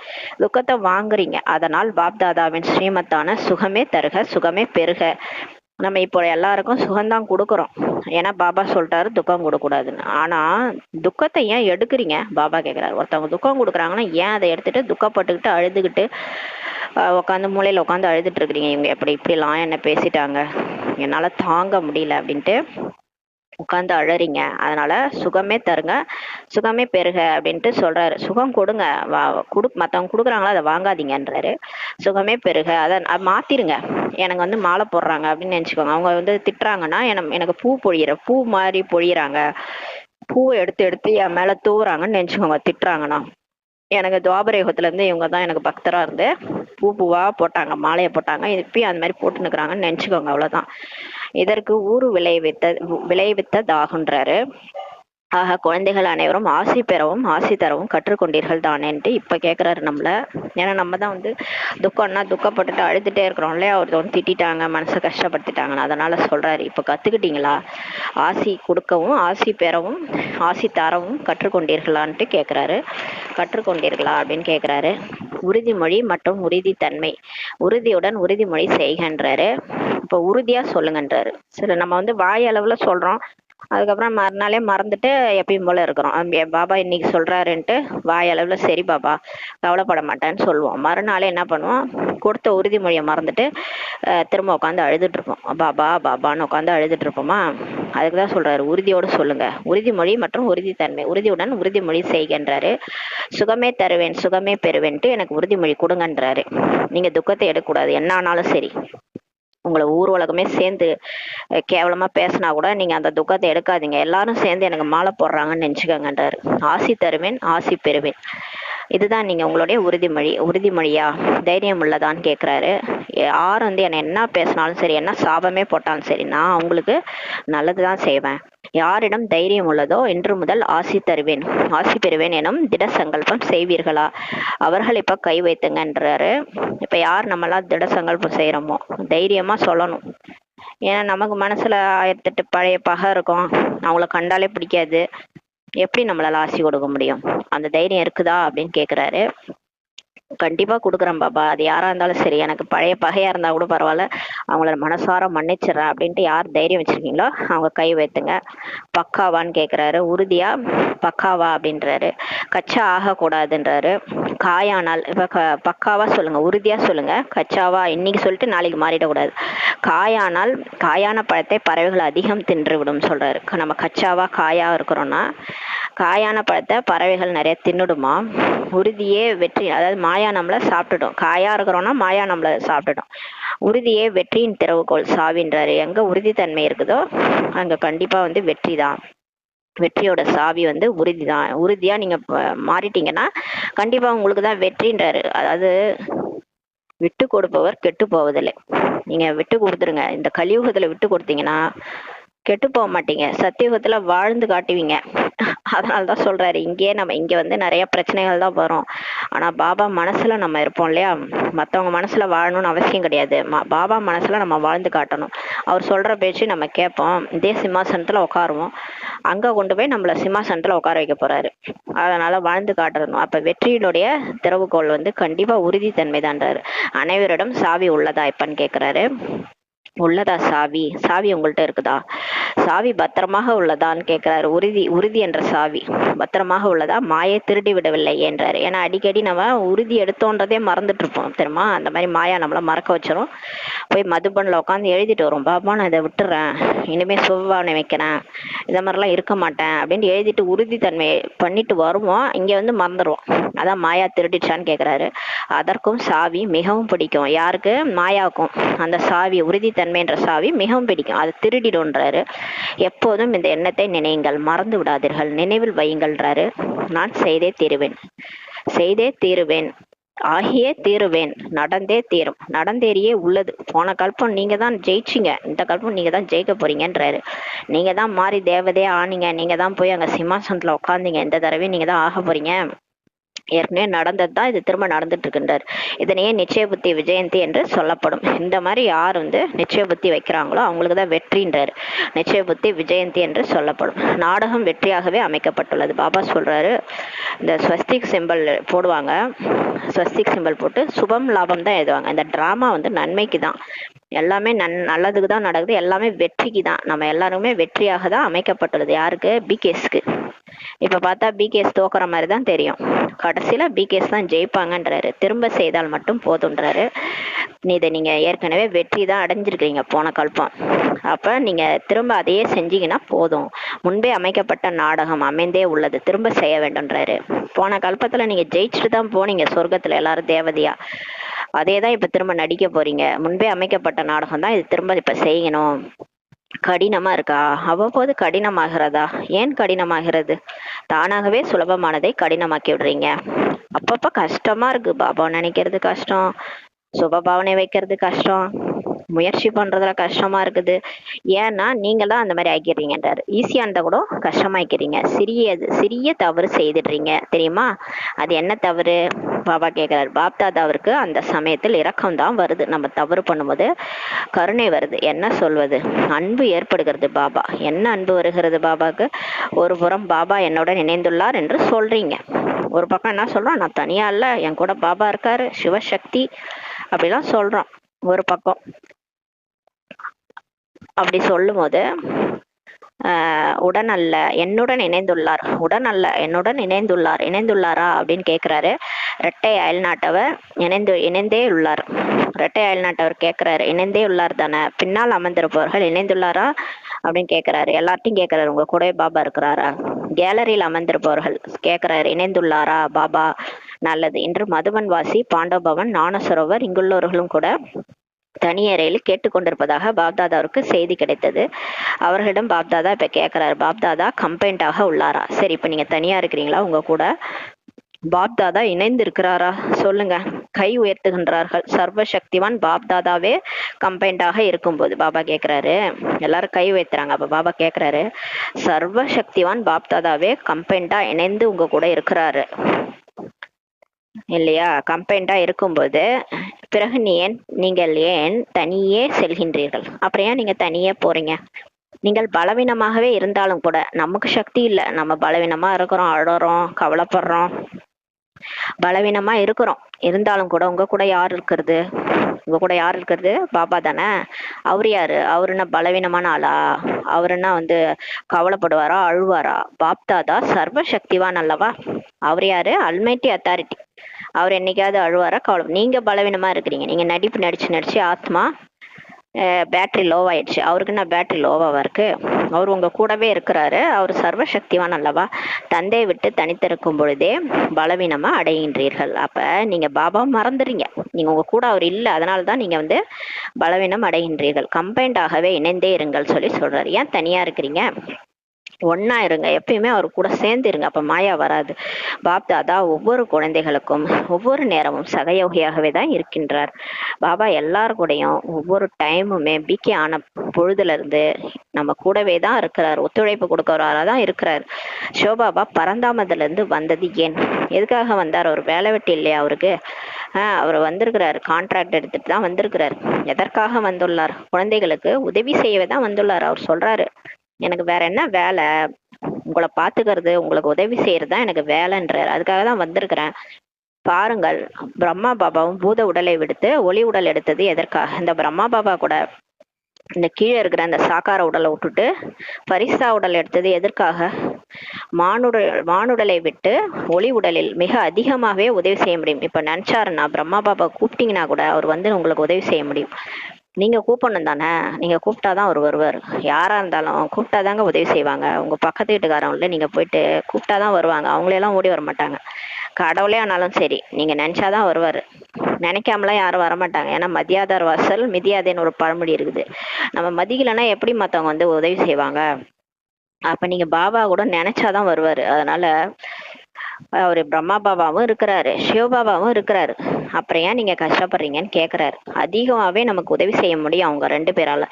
துக்கத்தை வாங்குறீங்க, அதனால் பாப்தாதாவின் ஸ்ரீமத்தான சுகமே தருக, சுகமே பெருக. நம்ம இப்போ எல்லாருக்கும் சுகம்தான் கொடுக்குறோம், ஏன்னா பாபா சொல்லிட்டாரு துக்கம் கொடுக்கூடாதுன்னு. ஆனா துக்கத்தை ஏன் எடுக்கிறீங்க? பாபா கேக்குறாரு. ஒருத்தவங்க துக்கம் கொடுக்குறாங்கன்னா ஏன் அதை எடுத்துட்டு துக்கப்பட்டுக்கிட்டு அழுதுகிட்டு உட்காந்து மூலையில உட்காந்து அழுதுட்டு இருக்கிறீங்க? இவங்க எப்படி இப்படிலாம் என்ன பேசிட்டாங்க, என்னால தாங்க முடியல அப்படின்ட்டு உட்காந்து அழறீங்க. அதனால சுகமே தருங்க, சுகமே பெருக அப்படின்ட்டு சொல்றாரு. சுகம் கொடுங்க, மத்தவங்க கொடுக்குறாங்களா அதை வாங்காதீங்கன்றாரு. சுகமே பெருக, அதை மாத்திருங்க. எனக்கு வந்து மாலை போடுறாங்க அப்படின்னு நினைச்சுக்கோங்க, அவங்க வந்து திட்டுறாங்கன்னா எனக்கு பூ மாதிரி பொழியறாங்க, பூவை எடுத்து எடுத்து என் மேல தூவுறாங்கன்னு நினைச்சுக்கோங்க. திட்டுறாங்கன்னா எனக்கு துவாபர யுகத்துல இருந்து இவங்க தான் எனக்கு பக்தரா இருந்து பூவா போட்டாங்க, மாலையை போட்டாங்க, இப்பயும் அந்த மாதிரி போட்டு நிக்கிறாங்கன்னு நினைச்சுக்கோங்க, அவ்வளவுதான். இதற்கு ஊறு விளைவித்ததாகுன்றாரு. ஆக குழந்தைகள் அனைவரும் ஆசி பெறவும் ஆசி தரவும் கற்றுக்கொண்டீர்கள் தானேன்ட்டு இப்ப கேக்குறாரு நம்மள. ஏன்னா நம்ம தான் வந்து துக்கம்னா துக்கப்பட்டுட்டு அழுதுட்டே இருக்கிறோம் இல்லையா? ஒருத்தவங்க திட்டாங்க, மனசை கஷ்டப்படுத்திட்டாங்கன்னு, அதனால சொல்றாரு, இப்ப கத்துக்கிட்டீங்களா? ஆசி கொடுக்கவும் ஆசி பெறவும் ஆசி தரவும் கற்றுக்கொண்டீர்களான்ட்டு கேக்குறாரு. கற்றுக்கொண்டீர்களா அப்படின்னு கேக்குறாரு. உறுதிமொழி மற்றும் உறுதித்தன்மை, உறுதியுடன் உறுதிமொழி செய்கின்றாரு. இப்ப உறுதியா சொல்லுங்கன்றாரு. சரி, நம்ம வந்து வாய் அளவுல சொல்றோம், அதுக்கப்புறம் மறுநாளே மறந்துட்டு எப்பயும் போல இருக்கிறோம். பாபா இன்னைக்கு சொல்றாருன்ட்டு வாய் அளவுல சரி பாபா கவலைப்பட மாட்டேன்னு சொல்லுவோம். மறுநாளே என்ன பண்ணுவோம், கொடுத்த உறுதிமொழியை மறந்துட்டு திரும்ப உட்காந்து அழுதுட்டு இருப்போம். பாபா பாபான்னு உட்காந்து அழுதுட்டு இருப்போமா? அதுக்குதான் சொல்றாரு உறுதியோடு சொல்லுங்க. உறுதிமொழி மற்றும் உறுதித்தன்மை, உறுதியுடன் உறுதிமொழி செய்கின்றாரு. சுகமே தருவேன் சுகமே பெறுவேன்ட்டு எனக்கு உறுதிமொழி கொடுங்கன்றாரு. நீங்க துக்கத்தை எடுக்கக்கூடாது, என்ன ஆனாலும் சரி. உங்களை ஊர் உலகமே சேர்ந்து கேவலமா பேசினா கூட நீங்க அந்த துக்கத்தை எடுக்காதீங்க, எல்லாரும் சேர்ந்து எனக்கு மாலை போடுறாங்கன்னு நினைச்சுக்கங்கன்றாரு. ஆசி தருவேன் ஆசி பெறுவேன், இதுதான் நீங்க உங்களுடைய உறுதிமொழி. உறுதிமொழியா? தைரியம் உள்ளதான்னு கேக்குறாரு. யார் வந்து என்ன என்ன பேசினாலும் சரி, என்ன சாபமே போட்டாலும் சரி, நான் அவங்களுக்கு நல்லதுதான் செய்வேன். யாரிடம் தைரியம் உள்ளதோ இன்று முதல் ஆசி தருவேன் ஆசி பெறுவேன் எனும் திட சங்கல்பம் செய்வீர்களா? அவர்கள் இப்ப கை வைத்துங்கன்றாரு. இப்ப யார் நம்மளாம் திட சங்கல்பம் செய்யறோமோ தைரியமா சொல்லணும். ஏன்னா நமக்கு மனசுல 1008 பழைய பகை இருக்கும், அவங்கள கண்டாலே பிடிக்காது, எப்படி நம்மளால ஆசி கொடுக்க முடியும்? அந்த தைரியம் இருக்குதா அப்படின்னு கேக்குறாரு. கண்டிப்பா கொடுக்குறேன் பாபா. அது யாரா இருந்தாலும் சரி, எனக்கு பழைய பகையா இருந்தா கூட பரவாயில்ல, அவங்கள மனசார மன்னிச்சிடறேன் அப்படின்ட்டு யார் தைரியம் வச்சிருக்கீங்களோ அவங்க கை வைத்துங்க. பக்காவான்னு கேட்குறாரு. உறுதியா? பக்காவா அப்படின்றாரு. கச்சா ஆகக்கூடாதுன்றாரு. காயானால் இப்போ பக்காவா சொல்லுங்க, உறுதியா சொல்லுங்க. கச்சாவா இன்னைக்கு சொல்லிட்டு நாளைக்கு மாறிடக்கூடாது. காயானால் காயான பழத்தை பறவைகள் அதிகம் தின்று விடும் சொல்றாரு. நம்ம கச்சாவா காயா இருக்கிறோம்னா காயான பழத்தை பறவைகள் நிறைய தின்னுடுமா. உறுதியே வெற்றி, அதாவது மாயா நம்மள சாப்பிட்டுடும். காயா இருக்கிறோம்னா மாயா நம்மள சாப்பிட்டுடும். உறுதியே வெற்றியின் திறவுகோல் சாவின்றாரு. எங்க உறுதித்தன்மை இருக்குதோ அங்க கண்டிப்பா வெற்றி தான். வெற்றியோட சாவி உறுதி தான். உறுதியா நீங்க மாறிட்டீங்கன்னா கண்டிப்பா உங்களுக்கு தான் வெற்றின்றாரு. அதாவது விட்டு கொடுப்பவர் கெட்டு போவதில்லை. நீங்க விட்டு கொடுத்துருங்க. இந்த கலியுகத்துல விட்டு கொடுத்தீங்கன்னா கெட்டு போக மாட்டீங்க, சத்தியுகத்துல வாழ்ந்து காட்டுவீங்க. அதனாலதான் சொல்றாரு, இங்கே நம்ம இங்க நிறைய பிரச்சனைகள் தான் வரும். ஆனா பாபா மனசுல நம்ம இருப்போம் இல்லையா, மத்தவங்க மனசுல வாழணும்னு அவசியம் கிடையாது. பாபா மனசுல நம்ம வாழ்ந்து காட்டணும். அவர் சொல்ற பேச்சு நம்ம கேட்போம். இதே சிம்மாசனத்துல உட்காருவோம். அங்க கொண்டு போய் நம்மள சிம்மாசனத்துல உட்கார வைக்க போறாரு. அதனால வாழ்ந்து காட்டணும். அப்ப வெற்றியினுடைய திறவுகோள் கண்டிப்பா உறுதித்தன்மை தான்றாரு. அனைவரிடம் சாவி உள்ளதா இப்பன்னு கேக்குறாரு. உள்ளதா சாவி? சாவி உங்கள்கிட்ட இருக்குதா? சாவி பத்திரமாக உள்ளதான்னு கேட்கிறாரு. உறுதி என்ற சாவி பத்திரமாக உள்ளதா? மாயை திருடி விடவில்லை என்றாரு. ஏன்னா அடிக்கடி நம்ம உறுதி எடுத்தோன்றதே மறந்துட்டு இருப்போம் தெரியுமா. அந்த மாதிரி மாயா நம்மள மறக்க வச்சிரும். போய் மதுபன்ல உட்காந்து எழுதிட்டு வரும், பாபா நான் இதை விட்டுறேன், இனிமே சுபாவனை வைக்கிறேன், இந்த மாதிரிலாம் இருக்க மாட்டேன் அப்படின்னு எழுதிட்டு உறுதித்தன்மை பண்ணிட்டு வருவோம். இங்க மறந்துடுவோம். அதான் மாயா திருடிச்சான்னு கேட்கிறாரு. அதற்கும் சாவி மிகவும் பிடிக்கும். யாருக்கு? மாயாவுக்கும் அந்த சாவி, உறுதித்தன்மை என்ற சாவி மிகவும் பிடிக்கும். அது திருடிடும்ன்றாரு. எப்போதும் இந்த எண்ணத்தை நினையுங்கள், மறந்து விடாதீர்கள், நினைவில் வையுங்கள்ன்றாரு. நான் செய்தே தீருவேன், ஆகியே தீருவேன், நடந்தே தீரும், நடந்தேறியே உள்ளது. போன கல்பம் நீங்க தான் ஜெயிச்சிங்க, இந்த கல்பம் நீங்க தான் ஜெயிக்க போறீங்கன்றாரு. நீங்க தான் மாறி தேவதையா ஆனீங்க, நீங்க தான் போய் அங்க சிம்மாசனத்துல உட்காந்தீங்க, இந்த தடவை நீங்க தான் ஆக போறீங்க. ஏற்கனவே நடந்ததுதான் இது திரும்ப நடந்துட்டு இருக்குன்றார். இதனையே நிச்சய புத்தி விஜயந்தி என்று சொல்லப்படும். இந்த மாதிரி யார் நிச்சய புத்தி வைக்கிறாங்களோ அவங்களுக்கு தான் வெற்றின்றார். நிச்சய புத்தி விஜயந்தி என்று சொல்லப்படும். நாடகம் வெற்றியாகவே அமைக்கப்பட்டுள்ளது. பாபா சொல்றாரு, இந்த ஸ்வஸ்திக் சிம்பல் போடுவாங்க, ஸ்வஸ்திக் சிம்பல் போட்டு சுபம் லாபம் தான் எழுதுவாங்க. இந்த டிராமா நன்மைக்கு தான், எல்லாமே நல்லதுக்கு தான் நடக்குது, எல்லாமே வெற்றிக்கு தான். நம்ம எல்லாருமே வெற்றியாக தான் அமைக்கப்பட்டுள்ளது. யாருக்கு? பிகேஸ்க்கு. இப்ப பார்த்தா பிகேஸ் தோக்குற மாதிரி தான் தெரியும், கடைசியில பிகேஸ் தான் ஜெயிப்பாங்கன்றாரு. திரும்ப செய்தால் மட்டும் போதுன்றாரு. இதை நீங்க ஏற்கனவே வெற்றி தான் அடைஞ்சிருக்கீங்க போன கல்பம். அப்ப நீங்க திரும்ப அதையே செஞ்சீங்கன்னா போதும். முன்பே அமைக்கப்பட்ட நாடகம் அமைந்தே உள்ளது, திரும்ப செய்ய வேண்டும்ன்றாரு. போன கல்பத்துல நீங்க ஜெயிச்சுட்டு தான் போனீங்க சொர்க்கத்துல எல்லாரும் தேவதையா. அதேதான் இப்ப திரும்ப நடிக்க போறீங்க. முன்பே அமைக்கப்பட்ட நாடகம் தான் இது, திரும்ப இப்ப செய்யணும். கடினமா இருக்கா? அவ்வப்போது கடினமாகிறதா? ஏன் கடினமாகிறது? தானாகவே சுலபமானதை கடினமாக்கி விடுறீங்க. அப்பப்ப கஷ்டமா இருக்கு பாபா, நினைக்கிறது கஷ்டம், சுபபாவனை வைக்கிறது கஷ்டம், முயற்சி பண்றதுல கஷ்டமா இருக்குது. ஏன்னா நீங்க தான் அந்த மாதிரி ஆக்கிடுறீங்கன்றாரு. ஈஸியா இருந்தா கூட கஷ்டமாக்கிறீங்க. சிறிய தவறு செய்துடுறீங்க தெரியுமா? அது என்ன தவறு? பாபா கேட்கிறாரு. பாப்தாதாவிற்கு அந்த சமயத்தில் இரக்கம் தான் வருது. நம்ம தவறு பண்ணும்போது கருணை வருது. என்ன சொல்வது? அன்பு ஏற்படுகிறது. பாபா என்ன அன்பு வருகிறது பாபாக்கு? ஒரு புறம் பாபா என்னுடன் இணைந்துள்ளார் என்று சொல்றீங்க, ஒரு பக்கம் என்ன சொல்றோம்? நான் தனியா இல்ல, என் கூட பாபா இருக்காரு, சிவசக்தி அப்படிலாம் சொல்றோம் ஒரு பக்கம். அப்படி சொல்லும் போது உடன் அல்ல என்னுடன் இணைந்துள்ளார், உடன் அல்ல என்னுடன் இணைந்துள்ளாரா அப்படின்னு கேட்கிறாரு. இரட்டை அயல்நாட்டவர் இணைந்தே உள்ளார். இரட்டை அயல்நாட்டவர் கேட்கிறாரு, இணைந்தே உள்ளார் தானே, பின்னால் அமர்ந்திருப்பவர்கள் இணைந்துள்ளாரா அப்படின்னு கேட்கிறாரு. எல்லார்ட்டையும் கேட்கிறாரு, உங்க கூட பாபா இருக்கிறாரா? கேலரியில் அமர்ந்திருப்பவர்கள் கேட்கிறாரு, இணைந்துள்ளாரா பாபா? நல்லது. இன்று மதுபன் வாசி, பாண்டவ பவன், ஞானசரோவர் இங்குள்ளவர்களும் கூட தனியறையில் கேட்டுக்கொண்டிருப்பதாக பாப்தாதாவுக்கு செய்தி கிடைத்தது. அவர்களிடம் பாப்தாதா இப்ப கேட்கிறாரு, பாப்தாதா கம்பைண்டாக உள்ளாரா? சரி, இப்ப நீங்க தனியா இருக்கிறீங்களா? உங்க கூட பாப்தாதா இணைந்து இருக்கிறாரா? சொல்லுங்க. கை உயர்த்துகின்றார்கள். சர்வசக்திவான் பாப்தாதாவே கம்பைண்டாக இருக்கும்போது பாபா கேட்கிறாரு, எல்லாரும் கை உயர்த்துறாங்க. அப்ப பாபா கேட்கிறாரு, சர்வசக்திவான் பாப்தாதாவே கம்பைண்டா இணைந்து உங்க கூட இருக்கிறாரு இல்லையா? கம்பைண்டா இருக்கும்போது பிறகு நீங்கள் ஏன் தனியே செல்கின்றீர்கள்? அப்புறம் ஏன் நீங்க தனியே போறீங்க? நீங்கள் பலவீனமாகவே இருந்தாலும் கூட நமக்கு சக்தி இல்லை, நம்ம பலவீனமா இருக்கிறோம், அழறோம், கவலைப்படுறோம், பலவீனமா இருக்கிறோம். இருந்தாலும் கூட உங்க கூட யார் இருக்கிறது? உங்க கூட யார் இருக்கிறது? பாபா தானே. அவரு யாரு? அவருன்னா பலவீனமான ஆளா? அவருன்னா கவலைப்படுவாரா, அழுவாரா? பாப்தாதா சர்வ சக்திவான் அல்லவா? அவர் யாரு? Almighty authority. அவர் என்னைக்காவது அழுவாரா, கவலை? நீங்க பலவீனமா இருக்கிறீங்க. நீங்க நடிப்பு நடிச்சு நடிச்சு ஆத்மா பேட்டரி லோவாயிடுச்சு. அவருக்கு என்ன பேட்டரி லோவாவா இருக்கு? அவர் உங்க கூடவே இருக்கிறாரு. அவர் சர்வ சக்திவான் அல்லவா? தந்தையை விட்டு தனித்திருக்கும் பொழுதே பலவீனமா அடைகின்றீர்கள். அப்ப நீங்க பாபா மறந்துறீங்க. நீங்க உங்க கூட அவர் இல்லை, அதனாலதான் நீங்க பலவீனம் அடைகின்றீர்கள். கம்பைண்டாகவே இணைந்தே இருங்கள் சொல்லி சொல்றாரு. ஏன் தனியா இருக்கிறீங்க? ஒன்னா இருங்க, எப்பயுமே அவர் கூட சேர்ந்து இருங்க. அப்ப மாயா வராது. பாப்தாதா ஒவ்வொரு குழந்தைகளுக்கும் ஒவ்வொரு நேரமும் சகயோகியாகவே தான் இருக்கின்றார். பாபா எல்லாரு கூடயும் ஒவ்வொரு டைமுமே பிகே ஆன பொழுதுல இருந்து நம்ம கூடவே தான் இருக்கிறார். ஒத்துழைப்பு கொடுக்கறாரா தான் இருக்கிறார். சிவபாபா பரந்தாமதுல இருந்து வந்தது ஏன்? எதுக்காக வந்தார்? ஒரு வேலை வெட்டி இல்லையா அவருக்கு? அவர் வந்திருக்கிறார், கான்ட்ராக்ட் எடுத்துட்டு தான் வந்திருக்கிறார். எதற்காக வந்துள்ளார்? குழந்தைகளுக்கு உதவி செய்யவே தான் வந்துள்ளார். அவர் சொல்றாரு, எனக்கு வேற என்ன வேலை? உங்களை பாத்துக்கிறது, உங்களுக்கு உதவி செய்யறதுதான் எனக்கு வேலைன்றார். அதுக்காக தான் வந்திருக்கிறேன். பாருங்கள், பிரம்மா பாபாவும் பூத உடலை விடுத்து ஒளி உடல் எடுத்தது எதற்காக? இந்த பிரம்மா பாபா கூட இந்த கீழே இருக்கிற அந்த சாக்கார உடலை விட்டுட்டு பரிசா உடல் எடுத்தது எதற்காக? மானுடலை விட்டு ஒளி உடலில் மிக அதிகமாகவே உதவி செய்ய முடியும். இப்ப நினைச்சாருன்னா பிரம்மா பாபா கூப்பிட்டீங்கன்னா கூட அவர் உங்களுக்கு உதவி செய்ய முடியும். நீங்க கூப்பிடணும் தானே. நீங்க கூப்பிட்டாதான் அவர் வருவார். யாரா இருந்தாலும் கூப்பிட்டாதாங்க உதவி செய்வாங்க. உங்க பக்கத்து வீட்டுக்காரங்கள நீங்க போயிட்டு கூப்பிட்டாதான் வருவாங்க. அவங்களெல்லாம் ஓடி வர மாட்டாங்க. கடவுளே ஆனாலும் சரி, நீங்க நினைச்சாதான் வருவாரு. நினைக்காமலாம் யாரும் வரமாட்டாங்க. ஏன்னா மதியாதார் வாசல் மிதியாதேன்னு ஒரு பழமொழி இருக்குது. நம்ம மதிக்கலைன்னா எப்படி மத்தவங்க உதவி செய்வாங்க? அப்ப நீங்க பாபா கூட நினைச்சாதான் வருவாரு. அதனால அவரு பிரம்மா பாபாவும் இருக்கிறாரு, சிவபாபாவும் இருக்கிறாரு. அப்புறம் ஏன் நீங்க கஷ்டப்படுறீங்கன்னு கேக்குறாரு. அதிகமாவே நமக்கு உதவி செய்ய முடியும் அவங்க 2 பேரால.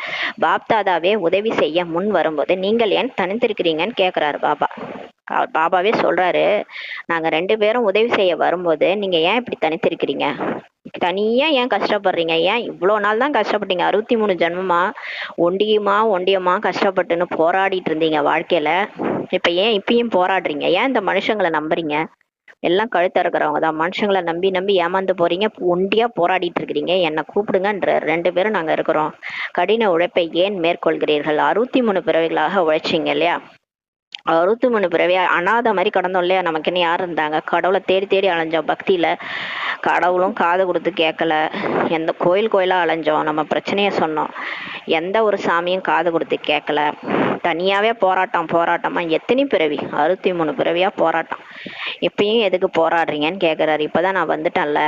பாப்தாதாவே உதவி செய்ய முன் வரும்போது நீங்கள் ஏன் தனித்திருக்கிறீங்கன்னு கேக்குறாரு பாபா. பாபாவே சொல்றாரு, நாங்க 2 பேரும் உதவி செய்ய வரும்போது நீங்க ஏன் இப்படி தனித்திருக்கிறீங்க? தனியா ஏன் கஷ்டப்படுறீங்க? ஏன் இவ்வளவு நாள் தான் கஷ்டப்பட்டீங்க? 63 ஜென்மமா ஒண்டியமா கஷ்டப்பட்டுன்னு போராடிட்டு இருந்தீங்க வாழ்க்கையில. இப்ப ஏன் இப்பயும் போராடுறீங்க? ஏன் இந்த மனுஷங்களை நம்புறீங்க? எல்லாம் கழுத்த இருக்கிறவங்க தான். மனுஷங்களை நம்பி நம்பி ஏமாந்து போறீங்க. ஒண்டியா போராடிட்டு இருக்கிறீங்க. என்னை கூப்பிடுங்கன்ற 2 பேரும் நாங்க இருக்கிறோம். கடின உழைப்பை ஏன் மேற்கொள்கிறீர்கள்? 63 பிறவிகளாக உழைச்சிங்க இல்லையா? 63 பிறவியா அனாதை மாதிரி கடந்தோம் இல்லையா? நமக்குன்னு யார் இருந்தாங்க? கடவுளை தேடி தேடி அலைஞ்சோம் பக்தியில. கடவுளும் காது கொடுத்து கேட்கல. எந்த கோயிலா அலைஞ்சோம், நம்ம பிரச்சனைய சொன்னோம். எந்த ஒரு சாமியும் காது கொடுத்து கேட்கல. தனியாவே போராட்டமா எத்தனை பிறவி? 63 பிறவியா போராட்டம். இப்பயும் எதுக்கு போராடுறீங்கன்னு கேக்குறாரு. இப்பதான் நான் வந்துட்டேன்ல,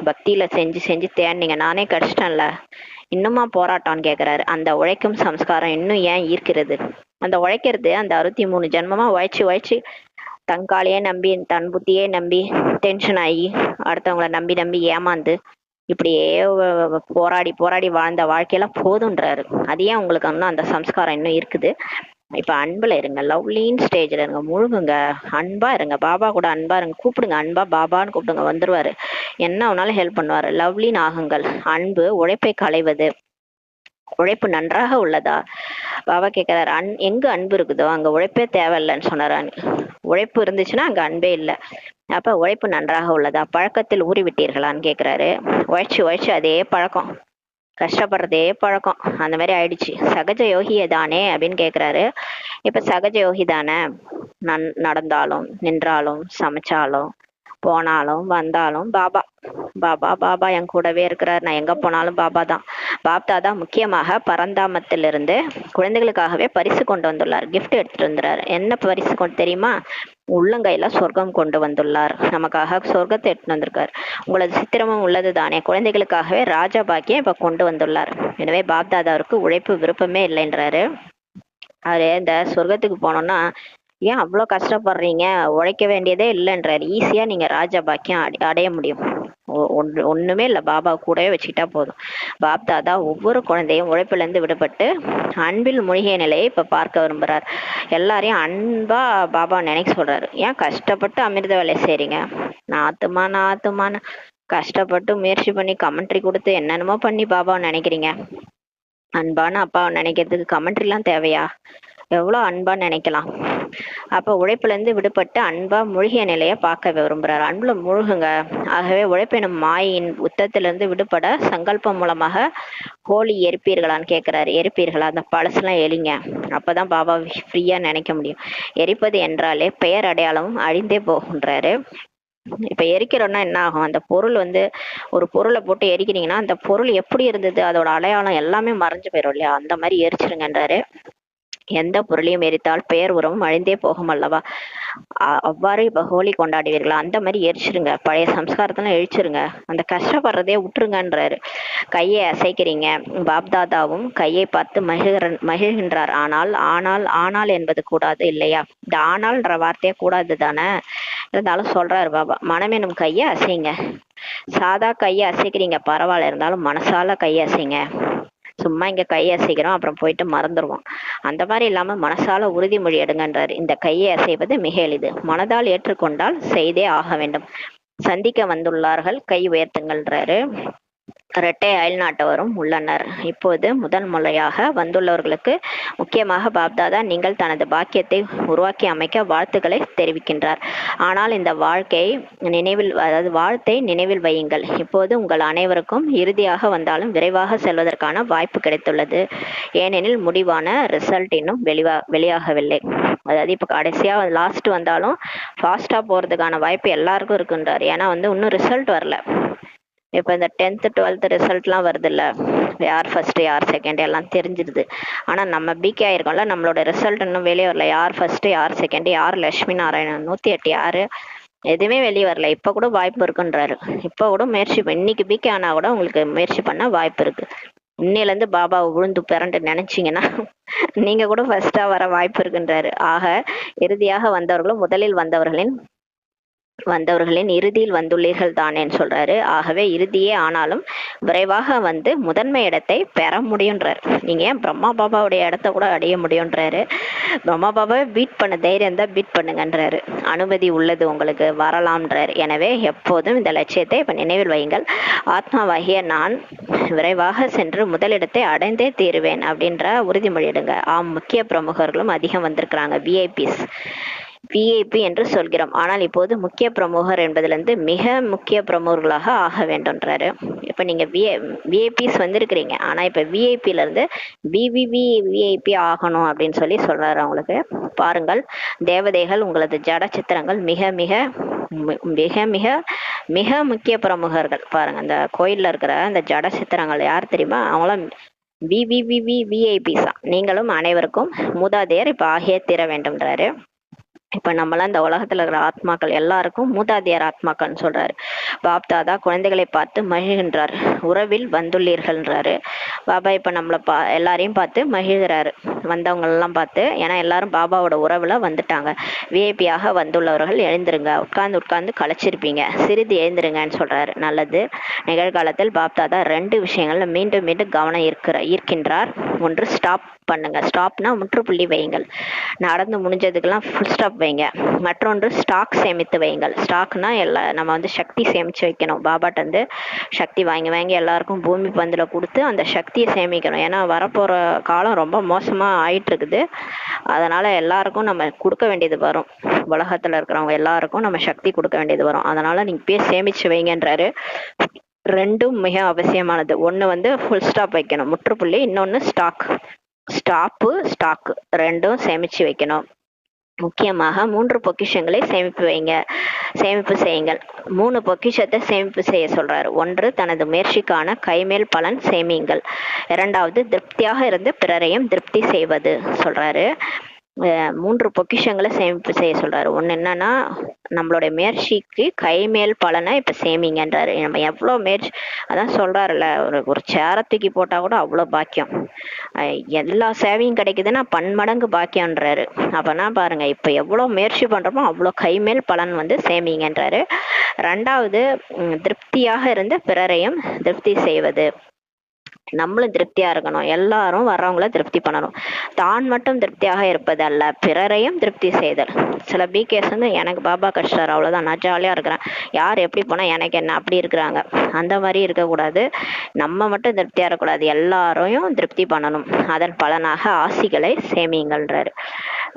பக்தியில செஞ்சு செஞ்சு தேடினீங்க, நானே கிடைச்சிட்டேன்ல, இன்னுமா போராட்டம்னு கேக்குறாரு. அந்த உழைக்கும் சம்ஸ்காரம் இன்னும் ஏன் ஈர்க்கிறது? அந்த உழைக்கிறது, அந்த 63 ஜென்மமா உழைச்சு தங்காலையே நம்பி தன் புத்தியே நம்பி டென்ஷன் ஆகி அடுத்தவங்கள நம்பி நம்பி ஏமாந்து இப்படியே போராடி போராடி வாழ்ந்த வாழ்க்கையெல்லாம் போதுன்றாரு. அது ஏன் உங்களுக்கு இன்னும் அந்த சம்ஸ்காரம் இன்னும் இருக்குது? இப்ப அன்புல இருங்க, லவ்லின் ஸ்டேஜ்ல இருங்க, முழுகுங்க, அன்பா இருங்க, பாபா கூட அன்பா இருங்க, கூப்பிடுங்க, அன்பா பாபான்னு கூப்பிடுங்க, வந்துருவாரு. என்ன வேணாலும் ஹெல்ப் பண்ணுவாரு. லவ்லின் ஆகுங்கள். அன்பு உழைப்பை களைவது. உழைப்பு நன்றாக உள்ளதா? பாபா கேட்கிறாரு, எங்க அன்பு இருக்குதோ அங்க உழைப்பே தேவையில்லைன்னு சொன்னாரு. உழைப்பு இருந்துச்சுன்னா அங்க அன்பே இல்லை. அப்ப உழைப்பு நன்றாக உள்ளதா? பழக்கத்தில் ஊறி விட்டீர்களான்னு கேக்குறாரு. உழைச்சு அதே பழக்கம், கஷ்டப்படுறதே பழக்கம், அந்த மாதிரி ஆயிடுச்சு. சகஜ யோகியே தானே அப்படின்னு கேக்குறாரு. இப்ப சகஜ யோகி தானே. நடந்தாலும் நின்றாலும் சமைச்சாலும் போனாலும் வந்தாலும் பாபா பாபா பாபா என் கூடவே இருக்கிறார். நான் எங்க போனாலும் பாபா தான். பாப்தாதா முக்கியமாக பரந்தாமத்திலிருந்து குழந்தைகளுக்காகவே பரிசு கொண்டு வந்துள்ளார். கிஃப்ட் எடுத்துட்டு வந்துறாரு. என்ன பரிசு கொண்டு தெரியுமா? உள்ளங்கையில சொர்க்கம் கொண்டு வந்துள்ளார். நமக்காக சொர்க்கத்தை எடுத்துட்டு வந்திருக்காரு. உங்களது சித்திரமும் உள்ளது தானே. குழந்தைகளுக்காகவே ராஜா பாக்கியம் இப்ப கொண்டு வந்துள்ளார். எனவே பாப்தாதாவுக்கு உழைப்பு விருப்பமே இல்லைன்றாரு. அவரு இந்த சொர்க்கத்துக்கு போனோம்னா ஏன் அவ்வளோ கஷ்டப்படுறீங்க? உழைக்க வேண்டியதே இல்லைன்றாரு. ஈஸியா நீங்க ராஜா பாக்கியம் அடைய முடியும். ஒண்ணுமே இல்லை, பாபா கூடவே வச்சுக்கிட்டா போதும். பாப்தாதா ஒவ்வொரு குழந்தையும் உழைப்புல இருந்து விடுபட்டு அன்பில் மூழ்கிய நிலையை இப்ப பார்க்க விரும்புறாரு. எல்லாரையும் அன்பா பாபா நினைக்க சொல்றாரு. ஏன் கஷ்டப்பட்டு அமிர்த வேலை செய்றீங்க? நாத்துமான்னு கஷ்டப்பட்டு முயற்சி பண்ணி கமெண்ட்ரி கொடுத்து என்னென்னமோ பண்ணி பாபாவை நினைக்கிறீங்க. அன்பான அப்பாவை நினைக்கிறதுக்கு கமெண்ட்ரி எல்லாம் தேவையா? எவ்வளோ அன்பா நினைக்கலாம். அப்ப உழைப்புல இருந்து விடுபட்டு அன்பா மூழ்கிய நிலையை பார்க்க விரும்புறாரு. அன்புல மூழ்குங்க. ஆகவே உழைப்பெனும் மாயின் உத்தத்திலிருந்து விடுபட சங்கல்பம் மூலமாக ஹோலி எரிப்பீர்களான்னு கேட்கிறாரு. எரிப்பீர்களா? அந்த பழசுலாம் எரிங்க. அப்பதான் பாபா ஃப்ரீயா நினைக்க முடியும். எரிப்பது என்றாலே பெயர் அடையாளமும் அழிந்தே போகின்றாரு. இப்ப எரிக்கிறோம்னா என்ன ஆகும்? அந்த பொருள் வந்து ஒரு பொருளை போட்டு எரிக்கிறீங்கன்னா அந்த பொருள் எப்படி இருந்தது, அதோட அடையாளம் எல்லாமே மறைஞ்சு போயிடும் இல்லையா? அந்த மாதிரி எரிச்சிருங்கன்றாரு. எந்த பொருளையும் எரித்தால் பெயர் உறவும் அழிந்தே போகும் அல்லவா? அவ்வாறு இப்ப ஹோலி கொண்டாடுவீர்களா? அந்த மாதிரி எரிச்சிருங்க. பழைய சம்ஸ்காரத்தெல்லாம் எழிச்சிருங்க. அந்த கஷ்டப்படுறதே விட்டுருங்கன்றாரு. கையை அசைக்கிறீங்க. பாப்தாதாவும் கையை பார்த்து மகிழ்கின்றார். ஆனால் ஆனால் ஆனால் என்பது கூடாது இல்லையா? இந்த ஆனால்ன்ற வார்த்தையே கூடாது தானே. இருந்தாலும் சொல்றாரு பாபா, மனமெனும் கையை அசைங்க. சாதா கையை அசைக்கிறீங்க பரவாயில்ல, இருந்தாலும் மனசால கையை அசைங்க. சும்மா இங்க கையை அசைக்கிறோம் அப்புறம் போயிட்டு மறந்துடுவோம். அந்த மாதிரி இல்லாம மனசால உறுதிமொழி எடுங்கன்றாரு. இந்த கையை அசைவது மிக எளிது. மனதால் ஏற்றுக்கொண்டால் செய்தே ஆக வேண்டும். சந்திக்க வந்துள்ளார்கள், கை உயர்த்துங்கள்ன்றாரு. இரட்டை அயல்நாட்டவரும் உள்ளனர். இப்போது முதல் முறையாக வந்துள்ளவர்களுக்கு முக்கியமாக பாப்தாதா நீங்கள் தனது பாக்கியத்தை உருவாக்கி அமைக்க வாழ்த்துக்களை தெரிவிக்கின்றார். ஆனால் இந்த வாழ்த்தை நினைவில் வையுங்கள். இப்போது உங்கள் அனைவருக்கும் இறுதியாக வந்தாலும் விரைவாக செல்வதற்கான வாய்ப்பு கிடைத்துள்ளது. ஏனெனில் முடிவான ரிசல்ட் இன்னும் வெளியாகவில்லை. அதாவது இப்ப கடைசியா லாஸ்ட் வந்தாலும் ஃபாஸ்டா போறதுக்கான வாய்ப்பு எல்லாருக்கும் இருக்குன்றார். ஏன்னா இன்னும் ரிசல்ட் வரல. இப்போ இந்த 10th 12th ரிசல்ட்லாம் வருது இல்லை, யார் ஃபர்ஸ்ட் யார் செகண்ட் எல்லாம் தெரிஞ்சிருது. ஆனால் நம்ம பிகே ஆயிருக்கோம்ல, நம்மளோட ரிசல்ட் இன்னும் வெளியே வரல. யார் ஃபர்ஸ்ட் யார் செகண்ட், யார் லட்சுமி நாராயணன் 108 யாரு, எதுவுமே வெளியே வரல. இப்போ கூட வாய்ப்பு இருக்குன்றாரு. இப்போ கூட முயற்சி இன்னைக்கு பிகே ஆனால் கூட உங்களுக்கு முயற்சி பண்ண வாய்ப்பு இருக்கு. இன்னையிலேருந்து பாபாவை விழுந்து பிறண்டு நினைச்சீங்கன்னா நீங்க கூட ஃபர்ஸ்டா வர வாய்ப்பு இருக்குன்றாரு. ஆக இறுதியாக வந்தவர்களும் முதலில் வந்தவர்களின் இறுதியில் வந்துள்ளீர்கள் தானேன்னு சொல்றாரு. ஆகவே இறுதியே ஆனாலும் விரைவாக வந்து முதன்மை இடத்தை பெற முடியுன்றாரு. நீங்க ஏன் பிரம்மா பாபாவுடைய இடத்த கூட அடைய முடியுன்றாரு. பிரம்மா பாபாவை பீட் பண்ண தைரியம் தான் பீட் பண்ணுங்கன்றாரு. அனுமதி உள்ளது, உங்களுக்கு வரலாம்ன்றாரு. எனவே எப்போதும் இந்த லட்சியத்தை இப்ப நினைவில் வையுங்கள். ஆத்மாவாகிய நான் விரைவாக சென்று முதலிடத்தை அடைந்தே தீருவேன் அப்படின்ற உறுதிமொழி எடுங்க. முக்கிய பிரமுகர்களும் அதிகம் வந்திருக்கிறாங்க. விஐபி என்று சொல்கிறோம். ஆனால் இப்போது முக்கிய பிரமுகர் என்பதிலிருந்து மிக முக்கிய பிரமுகர்களாக ஆக வேண்டும்ன்றாரு. இப்ப நீங்க விஐபிஸ் வந்திருக்கிறீங்க, ஆனா இப்ப விஐபில இருந்து விஐபி ஆகணும் அப்படின்னு சொல்றாரு. அவங்களுக்கு பாருங்கள், தேவதைகள் உங்களது ஜட சித்திரங்கள் மிக மிக மிக மிக மிக முக்கிய பிரமுகர்கள். பாருங்க, அந்த கோயில்ல இருக்கிற அந்த ஜட சித்திரங்கள் யார் தெரியுமா? அவங்களாம் விஐபிஸ். நீங்களும் அனைவருக்கும் மூதாதையர் இப்ப ஆகிய தீர வேண்டும்ன்றாரு. இப்ப நம்மளாம் இந்த உலகத்துல இருக்கிற ஆத்மாக்கள் எல்லாருக்கும் மூதாதையர் ஆத்மாக்கள்னு சொல்றாரு. பாப்தாதா குழந்தைகளை பார்த்து மகிழ்கின்றார். உறவில் வந்துள்ளீர்கள்ன்றாரு. பாபா இப்ப நம்மளை எல்லாரையும் பார்த்து மகிழ்கிறாரு. வந்தவங்க எல்லாம் பார்த்து, ஏன்னா எல்லாரும் பாபாவோட உறவுல வந்துட்டாங்க. விஐபியாக வந்துள்ளவர்கள் எழுந்திருங்க, உட்கார்ந்து களைச்சிருப்பீங்க, சிறிது எழுந்திருங்கன்னு சொல்றாரு. நல்லது. நிகழ்காலத்தில் பாப்தாதா 2 விஷயங்கள்ல மீண்டும் மீண்டும் கவனம் ஈர்க்கின்றார். ஒன்று, ஸ்டாப் பண்ணுங்க. ஸ்டாப்னா முற்றுப்புள்ளி வையுங்கள். நடந்து முடிஞ்சதுக்கெல்லாம் ஃபுல் ஸ்டாப் வைங்க. மற்றொன்று, ஸ்டாக் சேமித்து வையுங்கள். ஸ்டாக்னா நம்ம சக்தி சேமிச்சு வைக்கணும். பாபாட்ட வந்து சக்தி வாங்கி எல்லாருக்கும் பூமி பந்துல கொடுத்து அந்த சக்தியை சேமிக்கணும். ஏன்னா வரப்போற காலம் ரொம்ப மோசமா ஆயிட்டு இருக்குது. அதனால எல்லாருக்கும் நம்ம கொடுக்க வேண்டியது வரும். உலகத்துல இருக்கிறவங்க எல்லாருக்கும் நம்ம சக்தி கொடுக்க வேண்டியது வரும். அதனால நீங்க போய் சேமிச்சு வைங்கன்றாரு. 2ம் மிக அவசியமானது. ஒண்ணு ஃபுல் ஸ்டாப் வைக்கணும், முற்றுப்புள்ளி. இன்னொன்னு ஸ்டாக் 2ம் சேமிச்சு வைக்கணும். முக்கியமாக 3 பொக்கிஷங்களை சேமிப்பு செய்யுங்கள். 3 பொக்கிஷத்தை சேமிப்பு செய்ய சொல்றாரு. 1, தனது முயற்சிக்கான கைமேல் பலன் சேமியுங்கள். 2வது, திருப்தியாக இருந்து பிறரையும் திருப்தி செய்வது சொல்றாரு. 3 பொக்கிஷங்களை சேமிப்பு செய்ய சொல்றாரு. ஒண்ணு என்னன்னா, நம்மளுடைய முயற்சிக்கு கைமேல் பலனை இப்ப சேமிங்கன்றாரு. நம்ம எவ்வளவு முயற்சி, அதான் சொல்றாருல்ல, ஒரு சேரை தூக்கி போட்டா கூட அவ்வளவு பாக்கியம். எல்லா சேவையும் கிடைக்குதுன்னா பன்மடங்கு பாக்கியம்ன்றாரு. அப்பனா பாருங்க, இப்ப எவ்வளவு முயற்சி பண்றோமோ அவ்வளவு கைமேல் பலன் சேமிங்கன்றாரு. 2வது, திருப்தியாக இருந்து பிறரையும் திருப்தி செய்வது. நம்மளும் திருப்தியா இருக்கணும், எல்லாரும் வர்றவங்கள திருப்தி பண்ணணும். தான் மட்டும் திருப்தியாக இருப்பது அல்ல, பிறரையும் திருப்தி செய்தல். சில பிகேஸ் வந்து எனக்கு பாபா கஷ்டார் அவ்வளவுதான், நான் ஜாலியா இருக்கிறேன், யார் எப்படி போனா எனக்கு என்ன, அப்படி இருக்கிறாங்க. அந்த மாதிரி இருக்கக்கூடாது. நம்ம மட்டும் திருப்தியா இருக்கக்கூடாது, எல்லாரையும் திருப்தி பண்ணணும். அதன் பலனாக ஆசிகளை சேமியுங்கள்ன்றாரு.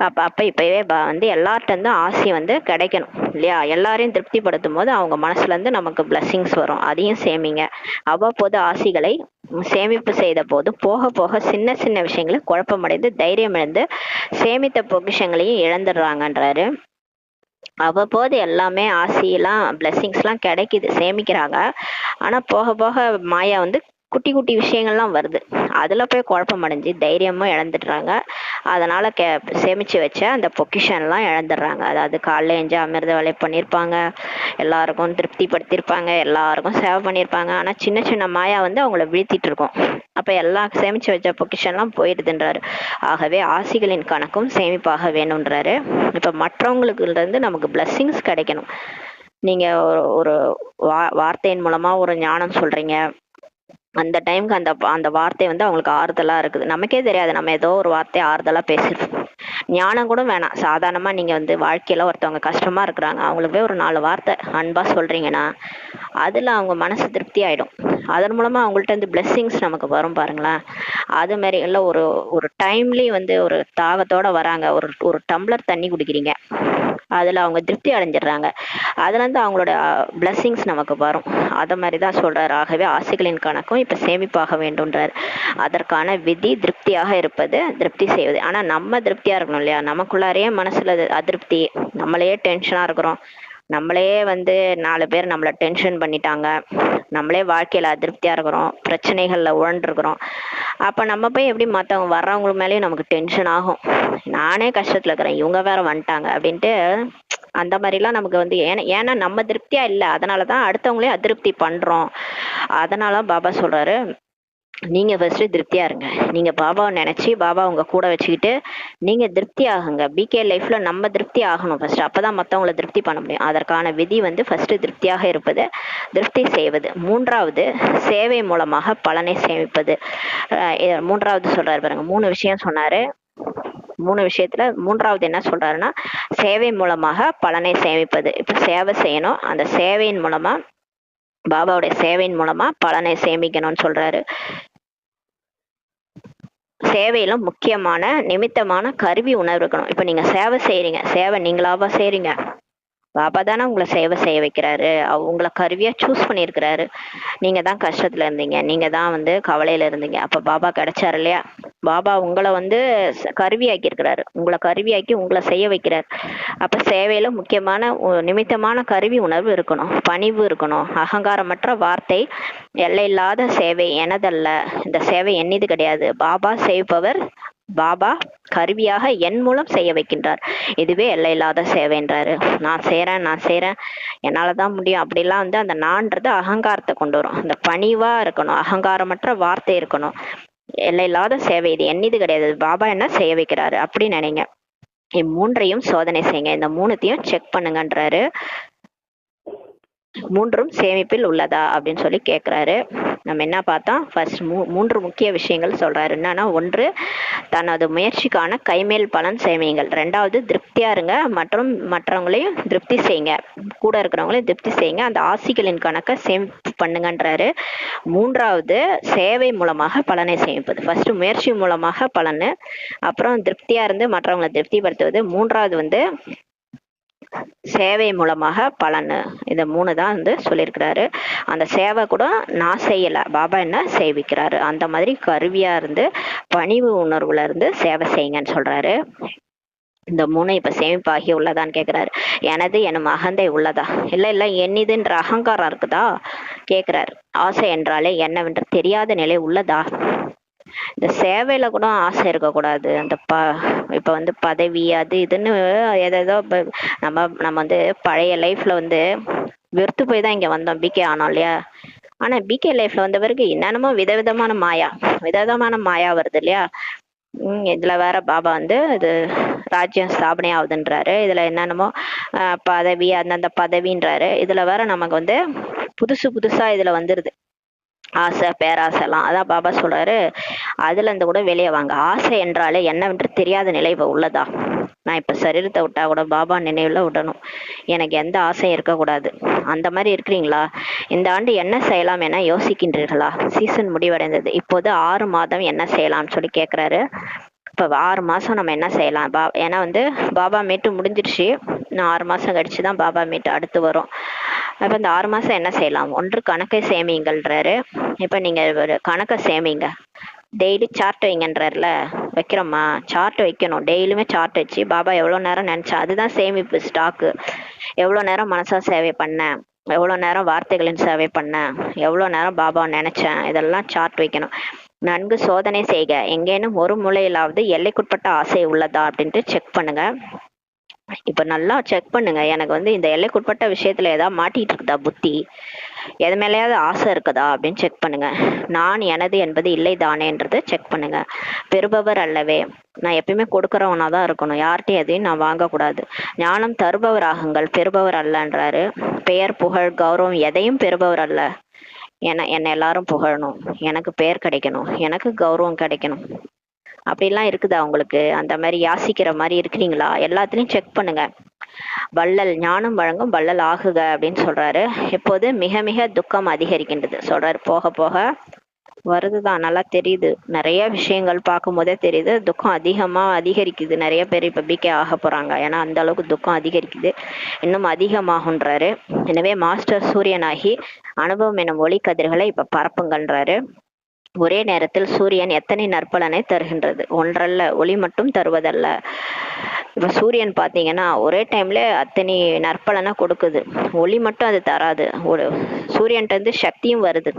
அப்ப இப்பவே வந்து எல்லார்ட்ட இருந்து ஆசி வந்து கிடைக்கணும் இல்லையா? எல்லாரையும் திருப்திப்படுத்தும் போது அவங்க மனசுல இருந்து நமக்கு பிளஸ்ஸிங்ஸ் வரும், அதையும் சேமிங்க. அவ்வப்போது ஆசிகளை சேமிப்பு செய்த போது போக போக சின்ன சின்ன விஷயங்களுக்கு குழப்பமடைந்து தைரியம் இழந்து சேமித்த பொக்கிஷங்களையும் இழந்துடுறாங்கன்றாரு. அவ்வப்போது எல்லாமே ஆசியெல்லாம் பிளெஸ்ஸிங்ஸ் எல்லாம் கிடைக்குது, சேமிக்கிறாங்க. ஆனா போக போக மாயா வந்து குட்டி குட்டி விஷயங்கள்லாம் வருது, அதுல போய் குழப்பம் அடைஞ்சு தைரியமும் இழந்துடுறாங்க. அதனால சேமிச்சு வச்ச அந்த பொக்கிஷன்லாம் இழந்துடுறாங்க. அதாவது காலைல எஞ்சி அமிர்த வேலை பண்ணியிருப்பாங்க, எல்லாருக்கும் திருப்திப்படுத்தியிருப்பாங்க, எல்லாருக்கும் சேவை பண்ணியிருப்பாங்க. ஆனா சின்ன சின்ன மாயா வந்து அவங்கள வீழ்த்திட்டு இருக்கோம். அப்ப எல்லாம் சேமிச்சு வச்ச பொக்கிஷன்லாம் போயிடுதுன்றாரு. ஆகவே ஆசிகளின் கணக்கும் சேமிப்பாக வேணும்ன்றாரு. இப்ப மற்றவங்களுக்கு இருந்து நமக்கு பிளஸ்ஸிங்ஸ் கிடைக்கணும். நீங்க ஒரு வார்த்தையின் மூலமா ஒரு ஞானம் சொல்றீங்க, அந்த டைமுக்கு அந்த வார்த்தை வந்து அவங்களுக்கு ஆறுதலா இருக்குது, நமக்கே தெரியாது நம்ம ஏதோ ஒரு வார்த்தை ஆறுதலா பேசிருப்போம். ஞானம் கூட வேணாம், சாதாரணமா நீங்க வந்து வாழ்க்கையில ஒருத்தவங்க கஷ்டமா இருக்கிறாங்க, அவங்களுக்கு போய் ஒரு 4 வார்த்தை அன்பா சொல்றீங்கன்னா அதுல அவங்க மனசு திருப்தி ஆயிடும். அதன் மூலமா அவங்கள்ட்ட இருந்து பிளெஸ்ஸிங்ஸ் நமக்கு வரும் பாருங்களேன். அது மாதிரி இல்ல, ஒரு ஒரு டைம்லி வந்து ஒரு தாகத்தோட வராங்க, ஒரு டம்ளர் தண்ணி குடிக்கிறீங்க, அதுல அவங்க திருப்தி அடைஞ்சிடுறாங்க, அதுல இருந்து அவங்களோட பிளெஸ்ஸிங்ஸ் நமக்கு வரும். அத மாதிரிதான் சொல்றாரு. ஆகவே ஆசைகளின் கணக்கும் இப்ப சேமிப்பாக வேண்டும்ன்றார். அதற்கான விதி திருப்தியாக இருப்பது, திருப்தி செய்வது. ஆனா நம்ம திருப்தியா இருக்கணும் இல்லையா? நமக்குள்ளாரையே மனசுல அதிருப்தி, நம்மளையே டென்ஷனா இருக்கிறோம், நம்மளே வந்து 4 பேர் நம்மள டென்ஷன் பண்ணிட்டாங்க, நம்மளே வாழ்க்கையில அதிருப்தியா இருக்கிறோம், பிரச்சனைகள்ல உழண்டிருக்கிறோம். அப்ப நம்ம போய் எப்படி மத்தவங்க வர்றவங்க மேலேயும் நமக்கு டென்ஷன் ஆகும், நானே கஷ்டத்துல இருக்கிறேன், இவங்க வேற வந்துட்டாங்க அப்படின்ட்டு. அந்த மாதிரிலாம் நமக்கு வந்து ஏன்னா நம்ம திருப்தியா இல்லை, அதனாலதான் அடுத்தவங்களையும் அதிருப்தி பண்றோம். அதனால பாபா சொல்றாரு, நீங்க ஃபர்ஸ்ட் திருப்தியா இருங்க. நீங்க பாபாவை நினைச்சு பாபா உங்க கூட வச்சுக்கிட்டு நீங்க திருப்தி ஆகுங்க. பிகே லைஃப்ல நம்ம திருப்தி ஆகணும் ஃபர்ஸ்ட், அப்பதான் மத்தவங்களை திருப்தி பண்ண முடியும். அதற்கான விதி வந்து ஃபர்ஸ்ட் திருப்தியாக இருப்பது, திருப்தி செய்வது. மூன்றாவது சேவை மூலமாக பலனை சேமிப்பது. மூன்றாவது சொல்றாரு பாருங்க, 3 விஷயம் சொன்னாரு. 3 விஷயத்துல மூன்றாவது என்ன சொல்றாருன்னா, சேவை மூலமாக பலனை சேமிப்பது. இப்ப சேவை செய்யணும், அந்த சேவையின் மூலமா, பாபாவுடைய சேவையின் மூலமா பலனை சேமிக்கணும்னு சொல்றாரு. சேவையில முக்கியமான நிமித்தமான கருவி உணர்வு இருக்கணும். இப்ப நீங்க சேவை செய்யறீங்க, சேவை நீங்களாவா செய்றீங்க? பாபா தானே உங்களை சேவை செய்ய வைக்கிறாரு, உங்களை கருவியா சூஸ் பண்ணியிருக்கிறாரு. நீங்க தான் கஷ்டத்துல இருந்தீங்க, நீங்க தான் வந்து கவலையில இருந்தீங்க, அப்ப பாபா கிடைச்சாரு இல்லையா? பாபா உங்களை வந்து கருவியாக்கி இருக்கிறாரு, உங்களை கருவியாக்கி உங்களை செய்ய வைக்கிறார். அப்ப சேவையில முக்கியமான நிமித்தமான கருவி உணர்வு இருக்கணும், பணிவு இருக்கணும், அகங்காரமற்ற வார்த்தை, எல்லையில்லாத சேவை எனதல்ல, இந்த சேவை என்னது கிடையாது, பாபா செய்பவர், பாபா கருவியாக என் மூலம் செய்ய வைக்கின்றார், இதுவே எல்லையில்லாத சேவைன்றாரு. நான் செய்யறேன் என்னாலதான் முடியும் அப்படிலாம் வந்து அந்த நான்றது அகங்காரத்தை கொண்டு வரும். அந்த பணிவா இருக்கணும், அகங்காரமற்ற வார்த்தை இருக்கணும், எல்லையில்லாத சேவை, இது என்னது கிடையாது, பாபா என்ன செய்ய வைக்கிறாரு அப்படின்னு நினைங்க. இம்மூன்றையும் சோதனை செய்யுங்க, இந்த 3த்தையும் செக் பண்ணுங்கன்றாரு. 3ம் சேமிப்பில் உள்ளதா அப்படின்னு சொல்லி கேட்கிறாரு. நம்ம என்ன பார்த்தோம், ஃபர்ஸ்ட் 3 முக்கிய விஷயங்கள் சொல்றாரு. என்னன்னா, 1 தனது முயற்சிக்கான கைமேல் பலன் சேமியுங்கள். 2வது திருப்தியா இருங்க மற்றும் மற்றவங்களையும் திருப்தி செய்யுங்க, கூட இருக்கிறவங்களையும் திருப்தி செய்யுங்க, அந்த ஆசிகளின் கணக்கை சேமிப்பு பண்ணுங்கன்றாரு. 3வது சேவை மூலமாக பலனை சேமிப்பது. ஃபர்ஸ்ட் முயற்சி மூலமாக பலனு, அப்புறம் திருப்தியா இருந்து மற்றவங்களை திருப்திப்படுத்துவது, 3வது வந்து சேவை மூலமாக பலனு. இந்த 3 தான் வந்து சொல்லியிருக்கிறாரு. அந்த சேவை கூட நான் செய்யல, பாபா என்ன சேவிக்கிறாரு. அந்த மாதிரி கருவியா இருந்து பணிவு உணர்வுல இருந்து சேவை செய்யுங்கன்னு சொல்றாரு. இந்த 3 இப்ப சேமிப்பாகி உள்ளதான்னு கேக்குறாரு. எனது எனும் அகந்தை உள்ளதா? இல்ல என்னதுன்ற அகங்காரம் இருக்குதா கேக்குறாரு. ஆசை என்றாலே என்னவென்று தெரியாத நிலை உள்ளதா? இந்த சேவையில கூட ஆசை இருக்கக்கூடாது. அந்த இப்ப வந்து பதவி அது இதுன்னு ஏதேதோ நம்ம வந்து பழைய லைஃப்ல வந்து வெறுத்து போய் தான் இங்க வந்தோம், பிகே ஆனோம் இல்லையா? ஆனா பிகே லைஃப்ல வந்த பிறகு என்னென்னமோ விதவிதமான மாயா வருது இல்லையா? இதுல வேற பாபா வந்து இது ராஜ்யம் ஸ்தாபனை ஆகுதுன்றாரு, இதுல என்னென்னமோ பதவி, அந்தந்த பதவின்றாரு, இதுல வேற நமக்கு வந்து புதுசா இதுல வந்துருது. ஆசை பேராசைலாம். அதான் பாபா சொல்றாரு, அதுல இருந்து கூட வெளியே வாங்க. ஆசை என்றாலே என்னவென்று தெரியாத நிலை இப்ப உள்ளதா? நான் இப்ப சரீரத்தை விட்டா கூட பாபா நினைவுல விடணும். எனக்கு எந்த ஆசையும் இருக்கக்கூடாது. அந்த மாதிரி இருக்கிறீங்களா? இந்த ஆண்டு என்ன செய்யலாம் என யோசிக்கின்றீர்களா? சீசன் முடிவடைந்தது. இப்போது 6 மாதம் என்ன செய்யலாம்னு சொல்லி கேக்குறாரு. இப்ப 6 மாசம் நம்ம என்ன செய்யலாம்? ஏன்னா பாபா மீட்டு முடிஞ்சிருச்சு. இன்னும் 6 மாசம் கழிச்சுதான் பாபா மீட்டு அடுத்து வரும். அப்ப இந்த 6 மாசம் என்ன செய்யலாம்? ஒன்று கணக்கை சேமிங்கள்ன்றாரு. இப்ப நீங்க ஒரு கணக்கை சேமிங்க. டெய்லி சார்ட் வைங்கன்றாருல, வைக்கிறோமா? சார்ட் வைக்கணும். டெய்லியுமே சார்ட் வச்சு பாபா எவ்வளவு நேரம் நினைச்சா அதுதான் சேமிப்பு ஸ்டாக்கு. எவ்வளவு நேரம் மனசா சேவை பண்ணேன், எவ்வளவு நேரம் வார்த்தைகளின் சேவை பண்ணேன், எவ்வளவு நேரம் பாபா நினைச்சேன், இதெல்லாம் சார்ட் வைக்கணும். நன்கு சோதனை செய்க. எங்கேனும் ஒரு மூலையிலாவது எல்லைக்குட்பட்ட ஆசை உள்ளதா அப்படின்ட்டு செக் பண்ணுங்க. இப்ப நல்லா செக் பண்ணுங்க. எனக்கு இந்த எல்லைக்குட்பட்ட விஷயத்துல ஏதாவது மாட்டிட்டு இருக்குதா புத்தி, எது மேலேயாவது ஆசை இருக்குதா அப்படின்னு செக் பண்ணுங்க. நான் எனது என்பது இல்லை தானேன்றதை செக் பண்ணுங்க. பெறுபவர் அல்லவே. நான் எப்பயுமே கொடுக்கறவனா தான் இருக்கணும். யார்கிட்டையும் எதையும் நான் வாங்கக்கூடாது. ஞானம் தருபவர் ஆகுங்கள், பெறுபவர் அல்லன்றாரு. பெயர் புகழ் கௌரவம் எதையும் பெறுபவர் அல்ல. என்னை எல்லாரும் புகழணும், எனக்கு பெயர் கிடைக்கணும், எனக்கு கௌரவம் கிடைக்கணும், அப்படிலாம் இருக்குதா உங்களுக்கு? அந்த மாதிரி யாசிக்கிற மாதிரி இருக்கிறீங்களா? எல்லாத்துலயும் செக் பண்ணுங்க. வள்ளல் ஞானம் வழங்கும் வள்ளல் ஆகுக அப்படின்னு சொல்றாரு. இப்போது மிக மிக துக்கம் அதிகரிக்கின்றது சொல்றாரு. போக போக வருதுதான், நல்லா தெரியுது. நிறைய விஷயங்கள் பார்க்கும் போதே தெரியுது துக்கம் அதிகமா அதிகரிக்குது. நிறைய பேர் இப்ப பிகே ஆக போறாங்க. ஏன்னா அந்த அளவுக்கு துக்கம் அதிகரிக்குது, இன்னும் அதிகமாகுன்றாரு. எனவே மாஸ்டர் சூரியனாகி அனுபவம் எனும் ஒளி கதிர்களை இப்ப பரப்புங்கன்றாரு. ஒரே நேரத்தில் சூரியன் எத்தனை நற்பலனை தருகின்றது? ஒன்றல்ல, ஒளி மட்டும் தருவதல்ல. இப்ப சூரியன் பாத்தீங்கன்னா ஒரே டைம்ல அத்தனை நற்பலனை கொடுக்குது. ஒளி மட்டும் அது தராது. ஒரு சூரியன்ட்ட இருந்து சக்தியும் வருது.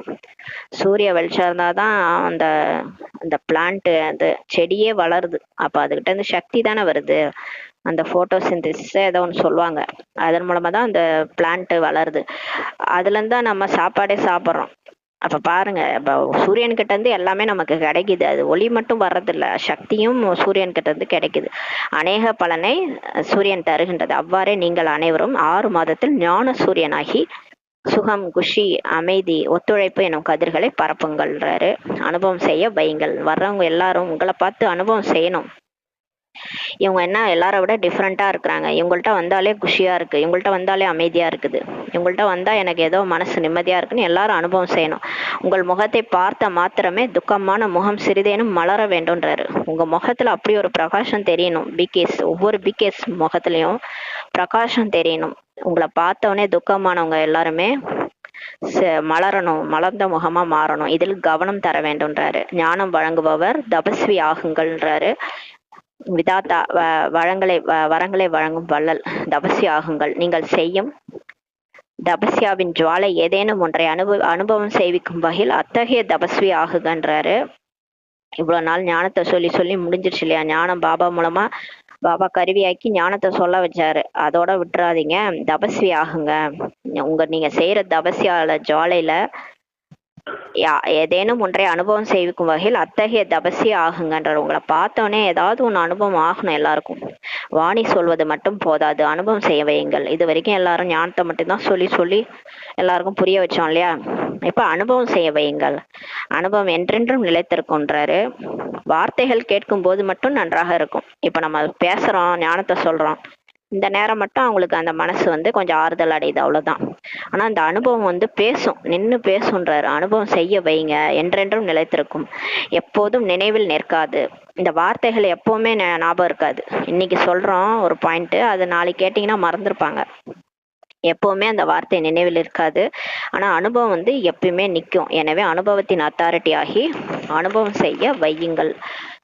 சூரிய வெளிச்சம் இருந்தாதான் அந்த அந்த பிளான்ட் அந்த செடியே வளருது. அப்ப அதுகிட்ட இருந்து சக்தி தானே வருது. அந்த போட்டோசிந்தசிஸ் ஏதோ ஒன்று சொல்லுவாங்க. அதன் மூலமா தான் அந்த பிளான்ட் வளருது. அதுல இருந்து தான் நம்ம சாப்பாடே சாப்பிட்றோம். அப்ப பாருங்க, இப்ப சூரியன் கிட்ட இருந்து எல்லாமே நமக்கு கிடைக்குது. அது ஒளி மட்டும் வர்றதில்ல, சக்தியும் சூரியன் கிட்ட இருந்து கிடைக்குது. அநேக பலனை சூரியன் தருகின்றது. அவ்வாறே நீங்கள் அனைவரும் 6 மாதத்தில் ஞான சூரியனாகி சுகம் குஷி அமைதி ஒத்துழைப்பு எனும் கதிர்களை பரப்புங்கள்ன்றாரு. அனுபவம் செய்ய வையுங்கள். வர்றவங்க எல்லாரும் உங்களை பார்த்து அனுபவம் செய்யணும். இவங்க என்ன எல்லாரை விட டிஃப்ரெண்டா இருக்கிறாங்க, இவங்கள்ட்ட வந்தாலே குஷியா இருக்கு, இவங்கள்ட்ட வந்தாலே அமைதியா இருக்குது, இவங்கள்ட்ட வந்தா எனக்கு ஏதோ மனசு நிம்மதியா இருக்குன்னு எல்லாரும் அனுபவம் செய்யணும். உங்கள் முகத்தை பார்த்த மாத்திரமே துக்கமான முகம் சிறிதேனும் மலர வேண்டும்ன்றாரு. உங்க முகத்துல அப்படி ஒரு பிரகாசம் தெரியணும். பிகேஸ் ஒவ்வொரு பிகேஸ் முகத்துலயும் பிரகாசம் தெரியணும். உங்களை பார்த்தவொடனே துக்கமானவங்க எல்லாருமே மலரணும், மலர்ந்த முகமா மாறணும். இதில் கவனம் தர வேண்டும்ன்றாரு. ஞானம் வழங்குபவர் தபஸ்வி ஆகுங்கள்ன்றாரு. விதாத்தா வரங்களை வழங்கும் வள்ளல் தபஸ்வி ஆகுங்கள். நீங்கள் செய்யும் தபஸ்யாவின் ஜுவாலை ஏதேனும் ஒன்றை அனுபவம் செய்விக்கும் வகையில் அத்தகைய தபஸ்வி ஆகுகன்றாரு. இவ்வளவு நாள் ஞானத்தை சொல்லி சொல்லி முடிஞ்சிருச்சு இல்லையா? ஞானம் பாபா மூலமா பாபா கருவியாக்கி ஞானத்தை சொல்ல வச்சாரு. அதோட விட்டுறாதீங்க, தபஸ்வி ஆகுங்க. நீங்க செய்யற தபஸ்யால ஜுவாலையில ஏதேனும் ஒன்றை அனுபவம் செய்விக்கும் வகையில் அத்தகைய தபஸ்வி ஆகுங்கன்றார். உங்களை பார்த்தோன்னே ஏதாவது ஒன்று அனுபவம் ஆகணும் எல்லாருக்கும். வாணி சொல்வது மட்டும் போதாது, அனுபவம் செய்ய வையுங்கள். இது வரைக்கும் எல்லாரும் ஞானத்தை மட்டும்தான் சொல்லி சொல்லி எல்லாருக்கும் புரிய வச்சோம் இல்லையா? இப்ப அனுபவம் செய்ய வையுங்கள். அனுபவம் என்றென்றும் நிலைத்திருக்கும்ன்றாரு. வார்த்தைகள் கேட்கும் போது மட்டும் நன்றாக இருக்கும். இப்ப நம்ம பேசுறோம், ஞானத்தை சொல்றோம், இந்த நேரம் மட்டும் அவங்களுக்கு அந்த மனசு கொஞ்சம் ஆறுதல் அடையுது, அவ்வளவுதான். ஆனா அந்த அனுபவம் பேசும், நின்னு பேசுன்றாரு. அனுபவம் செய்ய வைங்க, என்றென்றும் நிலைத்திருக்கும், எப்போதும் நினைவில் நிற்காது. இந்த வார்த்தைகள் எப்பவுமே ஞாபகம் இருக்காது. இன்னைக்கு சொல்றோம் ஒரு பாயிண்ட், அது நாளைக்கு கேட்டீங்கன்னா மறந்துருப்பாங்க. எப்பவுமே அந்த வார்த்தை நினைவில் இருக்காது. ஆனா அனுபவம் எப்பயுமே நிற்கும். எனவே அனுபவத்தின் அத்தாரிட்டி ஆகி அனுபவம் செய்ய வையுங்கள்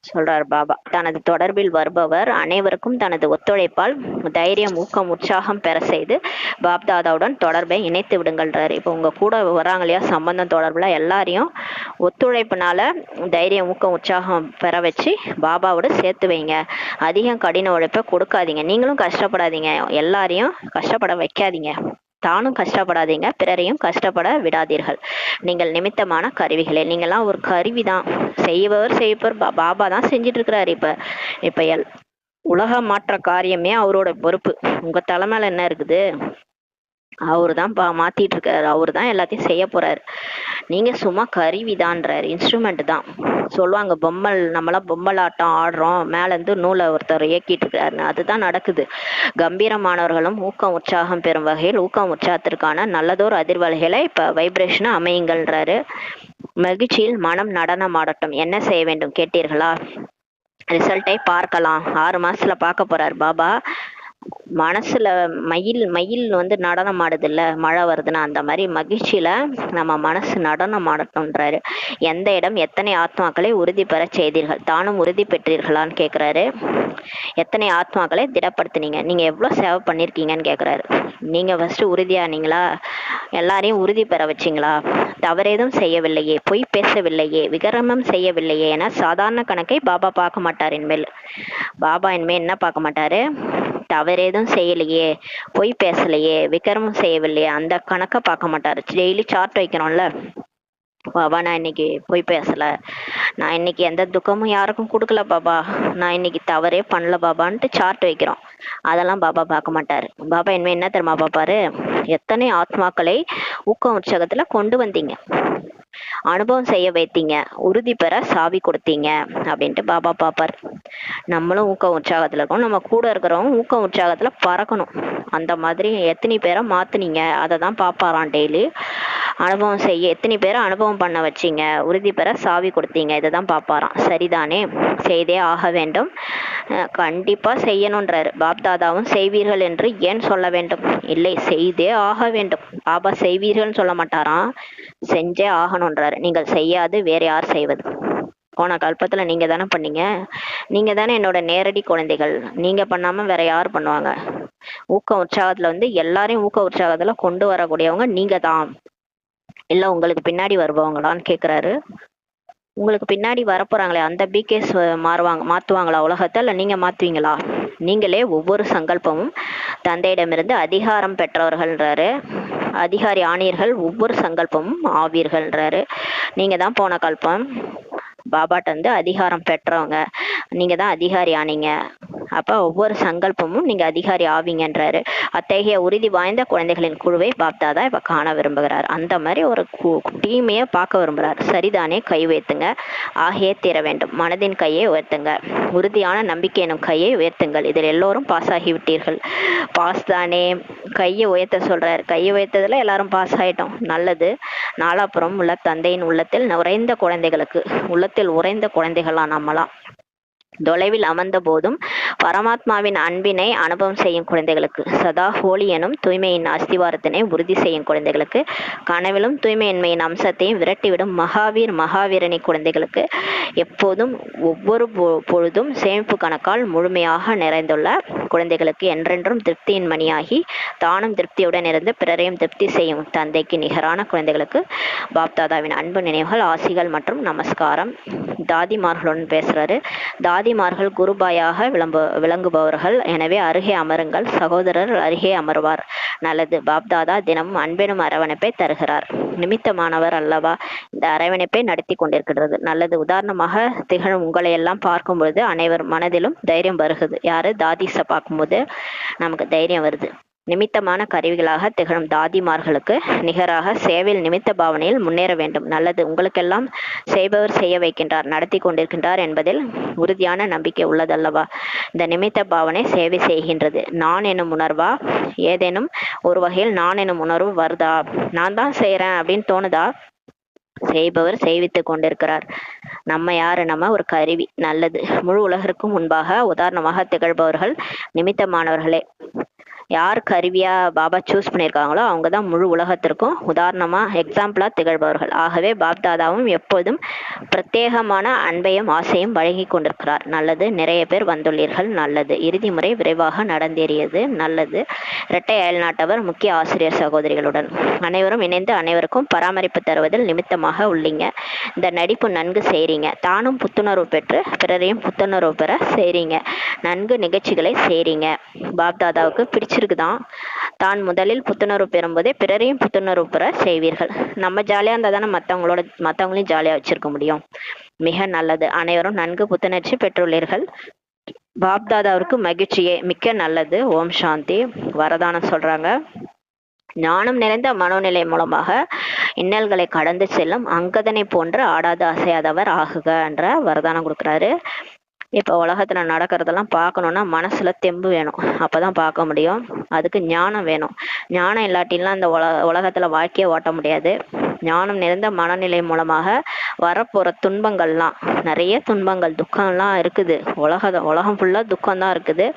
சொல்றார் பாபா. தனது தொடர்பில் வருபவர் அனைவருக்கும் தனது ஒத்துழைப்பால் தைரியம் ஊக்கம் உற்சாகம் பெற செய்து பாப்தாதாவுடன் தொடர்பை இணைத்து விடுங்கள்ன்றாரு. இப்போ உங்க கூட வராங்க இல்லையா சம்பந்தம் தொடர்புல, எல்லாரையும் ஒத்துழைப்புனால தைரியம் ஊக்கம் உற்சாகம் பெற வச்சு பாபாவோட சேர்த்து வைங்க. அதிகம் கடின உழைப்பை கொடுக்காதீங்க, நீங்களும் கஷ்டப்படாதீங்க, எல்லாரையும் கஷ்டப்பட வைக்காதீங்க, தானும் கஷ்டப்படாதீங்க, பிறரையும் கஷ்டப்பட விடாதீர்கள். நீங்கள் நிமித்தமான கருவிகளே. நீங்கள்லாம் ஒரு கருவிதான். செய்பவர் பாபா தான் செஞ்சிட்டு இருக்கிறாரு. இப்ப உலக மாற்ற காரியமே அவரோட பொறுப்பு. உங்க தலைமையில என்ன இருக்குது? அவரு தான் மாத்திட்டு இருக்காரு, அவரு தான் எல்லாத்தையும் செய்ய போறாரு. நீங்க சும்மா கருவிதான்றாரு, இன்ஸ்ட்ருமெண்ட் தான். சொல்லுவாங்க பொம்மல், நம்மளாம் பொம்மலாட்டம் ஆடுறோம், மேல இருந்து நூலை ஒருத்தர் இயக்கிட்டு இருக்காருன்னு. அதுதான் நடக்குது. கம்பீரமானவர்களும் ஊக்கம் உற்சாகம் பெறும் வகையில் ஊக்கம் உற்சாகத்திற்கான நல்லதோர் அதிர்வலைகளை இப்ப வைப்ரேஷனை அமையுங்கள்ன்றாரு. மகிழ்ச்சியில் மனம் நடனம் ஆடட்டும். என்ன செய்ய வேண்டும் கேட்டீர்களா? ரிசல்ட்டை பார்க்கலாம். 6 மாசத்துல பார்க்க போறாரு பாபா. மனசுல மயில் மயில் வந்து நடனம் ஆடுதுல்ல, மழை வருதுன்னா அந்த மாதிரி மகிழ்ச்சியில நம்ம மனசு நடனம் ஆடட்டும்ன்றாரு. எந்த இடம் எத்தனை ஆத்மாக்களை உறுதி பெற செய்தீர்கள், தானும் உறுதி பெற்றீர்களான்னு கேக்குறாரு. எத்தனை ஆத்மாக்களை திடப்படுத்தினீங்க, நீங்க எவ்வளவு சேவை பண்ணிருக்கீங்கன்னு கேக்குறாரு. நீங்க ஃபர்ஸ்ட் உறுதியானீங்களா, எல்லாரையும் உறுதி பெற வச்சிங்களா, தவறேதும் செய்யவில்லையே, பொய் பேசவில்லையே, விகரமம் செய்யவில்லையே என சாதாரண கணக்கை பாபா பார்க்க மாட்டார் இனிமேல். பாபா இனிமேல் என்ன பார்க்க மாட்டாரு, தவறேதும் செய்யலையே, பொய் பேசலையே, விக்ரமம் செய்யவில்லையே, அந்த கணக்கை பார்க்க மாட்டாரு. டெய்லி சார்ட் வைக்கிறோம்ல, பாபா நான் இன்னைக்கு பொய் பேசல, நான் இன்னைக்கு எந்த துக்கமும் யாருக்கும் கொடுக்கல பாபா, நான் இன்னைக்கு தவறே பண்ணல பாபான்ட்டு சார்ட் வைக்கிறோம். அதெல்லாம் பாபா பார்க்க மாட்டாரு. பாபா இனிமே என்ன தெரியுமா பாப்பாரு, எத்தனை ஆத்மாக்களை ஊக்கம் உற்சாகத்துல கொண்டு வந்தீங்க, அனுபவம் செய்ய வைத்தீங்க, உறுதி பெற சாவி கொடுத்தீங்க அப்படின்ட்டு பாபா பாப்பார். நம்மளும் ஊக்க உற்சாகத்துல இருக்கோம், நம்ம கூட இருக்கிறவங்க ஊக்க உற்சாகத்துல பறக்கணும். அந்த மாதிரி எத்தனை பேரை மாத்துனீங்க அதை தான் பாப்பாராம் டெய்லி. அனுபவம் செய்ய எத்தனை பேரை அனுபவம் பண்ண வச்சீங்க, உறுதி பெற சாவி கொடுத்தீங்க, இதை தான் பாப்பாராம். சரிதானே, செய்தே ஆக வேண்டும். கண்டிப்பா செய்யணும்ன்றாரு. பாப்தாதாவும் செய்வீர்கள் என்று ஏன் சொல்ல வேண்டும், இல்லை செய்தே ஆக வேண்டும். பாபா செய்வீர்கள்னு சொல்ல மாட்டாராம், செஞ்சே ஆகணும்ன்றாரு. நீங்கள் செய்யாது வேற யார் செய்வது, போன கல்பத்துல நீங்க தானே பண்ணீங்க, நீங்க தானே என்னோட நேரடி குழந்தைகள், நீங்க பண்ணாம வேற யார் பண்ணுவாங்க. ஊக்க உற்சாகத்துல வந்து எல்லாரையும் ஊக்க உற்சாகத்துல கொண்டு வரக்கூடியவங்க நீங்க தான், இல்ல உங்களுக்கு பின்னாடி வருபவங்களான்னு கேக்குறாரு. உங்களுக்கு பின்னாடி வரப்போறாங்களே அந்த பிகேஸ் மாத்துவாங்களா உலகத்தை, இல்ல நீங்க மாத்துவீங்களா? நீங்களே ஒவ்வொரு சங்கல்பமும் தந்தையிடமிருந்து அதிகாரம் பெற்றவர்கள்ன்றாரு. அதிகாரி ஆனீர்கள், ஒவ்வொரு சங்கல்பமும் ஆவீர்கள்ன்றாரு. நீங்க தான் போன கல்பம் பாபாட்ட வந்து அதிகாரம் பெற்றவங்க, நீங்க தான் அதிகாரி ஆனீங்க. அப்ப ஒவ்வொரு சங்கல்பமும் நீங்க அதிகாரி ஆவீங்கன்றாரு. அத்தகைய உறுதி வாய்ந்த குழந்தைகளின் குழுவை பாப்தாதா இப்ப காண விரும்புகிறார். அந்த மாதிரி ஒரு டீமையே பார்க்க விரும்புகிறார். சரிதானே, கை உயர்த்துங்க. ஆகியே தீர வேண்டும். மனதின் கையை உயர்த்துங்க. உறுதியான நம்பிக்கை எனும் கையை உயர்த்துங்கள். இதில் எல்லோரும் பாஸ் ஆகிவிட்டீர்கள். பாஸ் தானே, கையை உயர்த்த சொல்றாரு. கையை உயர்த்ததுல எல்லாரும் பாஸ் ஆயிட்டோம், நல்லது. நாலாப்புறம் உள்ள தந்தையின் உள்ளத்தில் உறைந்த குழந்தைகளுக்கு, உள்ளத்தில் உறைந்த குழந்தைகளா நம்மளாம், தொலைவில் அமர்ந்த போதும் பரமாத்மாவின் அன்பினை அனுபவம் செய்யும் குழந்தைகளுக்கு, சதா ஹோலி எனும் தூய்மையின் அஸ்திவாரத்தினை உறுதி செய்யும் குழந்தைகளுக்கு, கனவிலும் தூய்மையின்மையின் அம்சத்தையும் விரட்டிவிடும் மகாவீரணி குழந்தைகளுக்கு, எப்போதும் ஒவ்வொரு பொழுதும் சேமிப்பு கணக்கால் முழுமையாக நிறைந்துள்ள குழந்தைகளுக்கு, என்றென்றும் திருப்தியின் மணியாகி தானும் திருப்தியுடன் இருந்து பிறரையும் திருப்தி செய்யும் தந்தைக்கு நிகரான குழந்தைகளுக்கு பாப்தாதாவின் அன்பு நினைவுகள், ஆசிகள் மற்றும் நமஸ்காரம். தாதிமார்களுடன் பேசுறாரு. தாதிமார்கள் குருபாயாக விளங்குபவர்கள், எனவே அருகே அமருங்கள். சகோதரர் அருகே அமர்வார். நல்லது. பாப்தாதா தினமும் அன்பெனும் அரவணைப்பை தருகிறார். நிமித்தமானவர் அல்லவா இந்த அரவணைப்பை நடத்தி கொண்டிருக்கிறது. நல்லது. உதாரணமாக திகழும் உங்களை எல்லாம் பார்க்கும் பொழுது அனைவர் மனதிலும் தைரியம் வருகிறது. யாரு, தாதிஸ பார்க்கும்போது நமக்கு தைரியம் வருது. நிமித்தமான கருவிகளாக திகழும் தாதிமார்களுக்கு நிகராக சேவையில் நிமித்த பாவனையில் முன்னேற வேண்டும். நல்லது. உங்களுக்கெல்லாம் செய்பவர் செய்ய வைக்கின்றார், நடத்தி கொண்டிருக்கின்றார் என்பதில் உறுதியான நம்பிக்கை உள்ளதல்லவா? இந்த நிமித்த பாவனை சேவை செய்கின்றது. நான் எனும் உணர்வா, ஏதேனும் ஒரு வகையில் நான் எனும் உணர்வு வருதா, நான் தான் செய்யறேன் அப்படின்னு தோணுதா? செய்பவர் செய்வித்துக் கொண்டிருக்கிறார். நம்ம யாரு, நம்ம ஒரு கருவி. நல்லது. முழு உலகிற்கும் முன்பாக உதாரணமாக திகழ்பவர்கள் நிமித்தமானவர்களே. யார் கருவியா பாபா சூஸ் பண்ணியிருக்காங்களோ அவங்க தான் முழு உலகத்திற்கும் உதாரணமா எக்ஸாம்பிளா திகழ்பவர்கள். ஆகவே பாப்தாதாவும் எப்போதும் பிரத்யேகமான அன்பையும் ஆசையும் வழங்கி கொண்டிருக்கிறார். நல்லது. நிறைய பேர் வந்துள்ளீர்கள். நல்லது. இறுதி முறை விரைவாக நடந்தேறியது. நல்லது. இரட்டை அயல்நாட்டவர் முக்கிய ஆசிரியர் சகோதரிகளுடன் அனைவரும் இணைந்து அனைவருக்கும் பராமரிப்பு தருவதில் நிமித்தமாக உள்ளீங்க. இந்த நடிப்பு நன்கு செய்றீங்க. தானும் புத்துணர்வு பெற்று பிறரையும் புத்துணர்வு பெற செய்றீங்க. நன்கு நிகழ்ச்சிகளை செய்றீங்க. பாப்தாதாவுக்கு பிடிச்சிருக்குதான். தான் முதலில் புத்துணர்வு பெறும்போதே பிறரையும் புத்துணர்வு பெற செய்வீர்கள். நம்ம ஜாலியா இருந்தா தானே மற்றவங்களையும் ஜாலியா வச்சிருக்க முடியும். மிக நல்லது. அனைவரும் நன்கு புத்துணர்ச்சி பெற்றுள்ளீர்கள். பாப்தாதாவிற்கு மகிழ்ச்சியே. மிக்க நல்லது. ஓம் சாந்தி. வரதானம் சொல்றாங்க. ஞானம் நிறைந்த மனோநிலை மூலமாக இன்னல்களை கடந்து செல்லும் அங்கதனை போன்று ஆடாது அசையாதவர் ஆகுக என்ற வரதானம் கொடுக்குறாரு. இப்போ உலகத்துல நடக்கிறதெல்லாம் பார்க்கணும்னா மனசுல தெம்பு வேணும், அப்பதான் பார்க்க முடியும். அதுக்கு ஞானம் வேணும். ஞானம் இல்லாட்டிலாம் அந்த உலகத்துல வாழ்க்கையை ஓட்ட முடியாது. ஞானம் நிறைந்த மனநிலை மூலமாக வரப்போற துன்பங்கள்லாம், நிறைய துன்பங்கள் துக்கம்லாம் இருக்குது. உலகம் ஃபுல்லா துக்கம் தான் இருக்குது.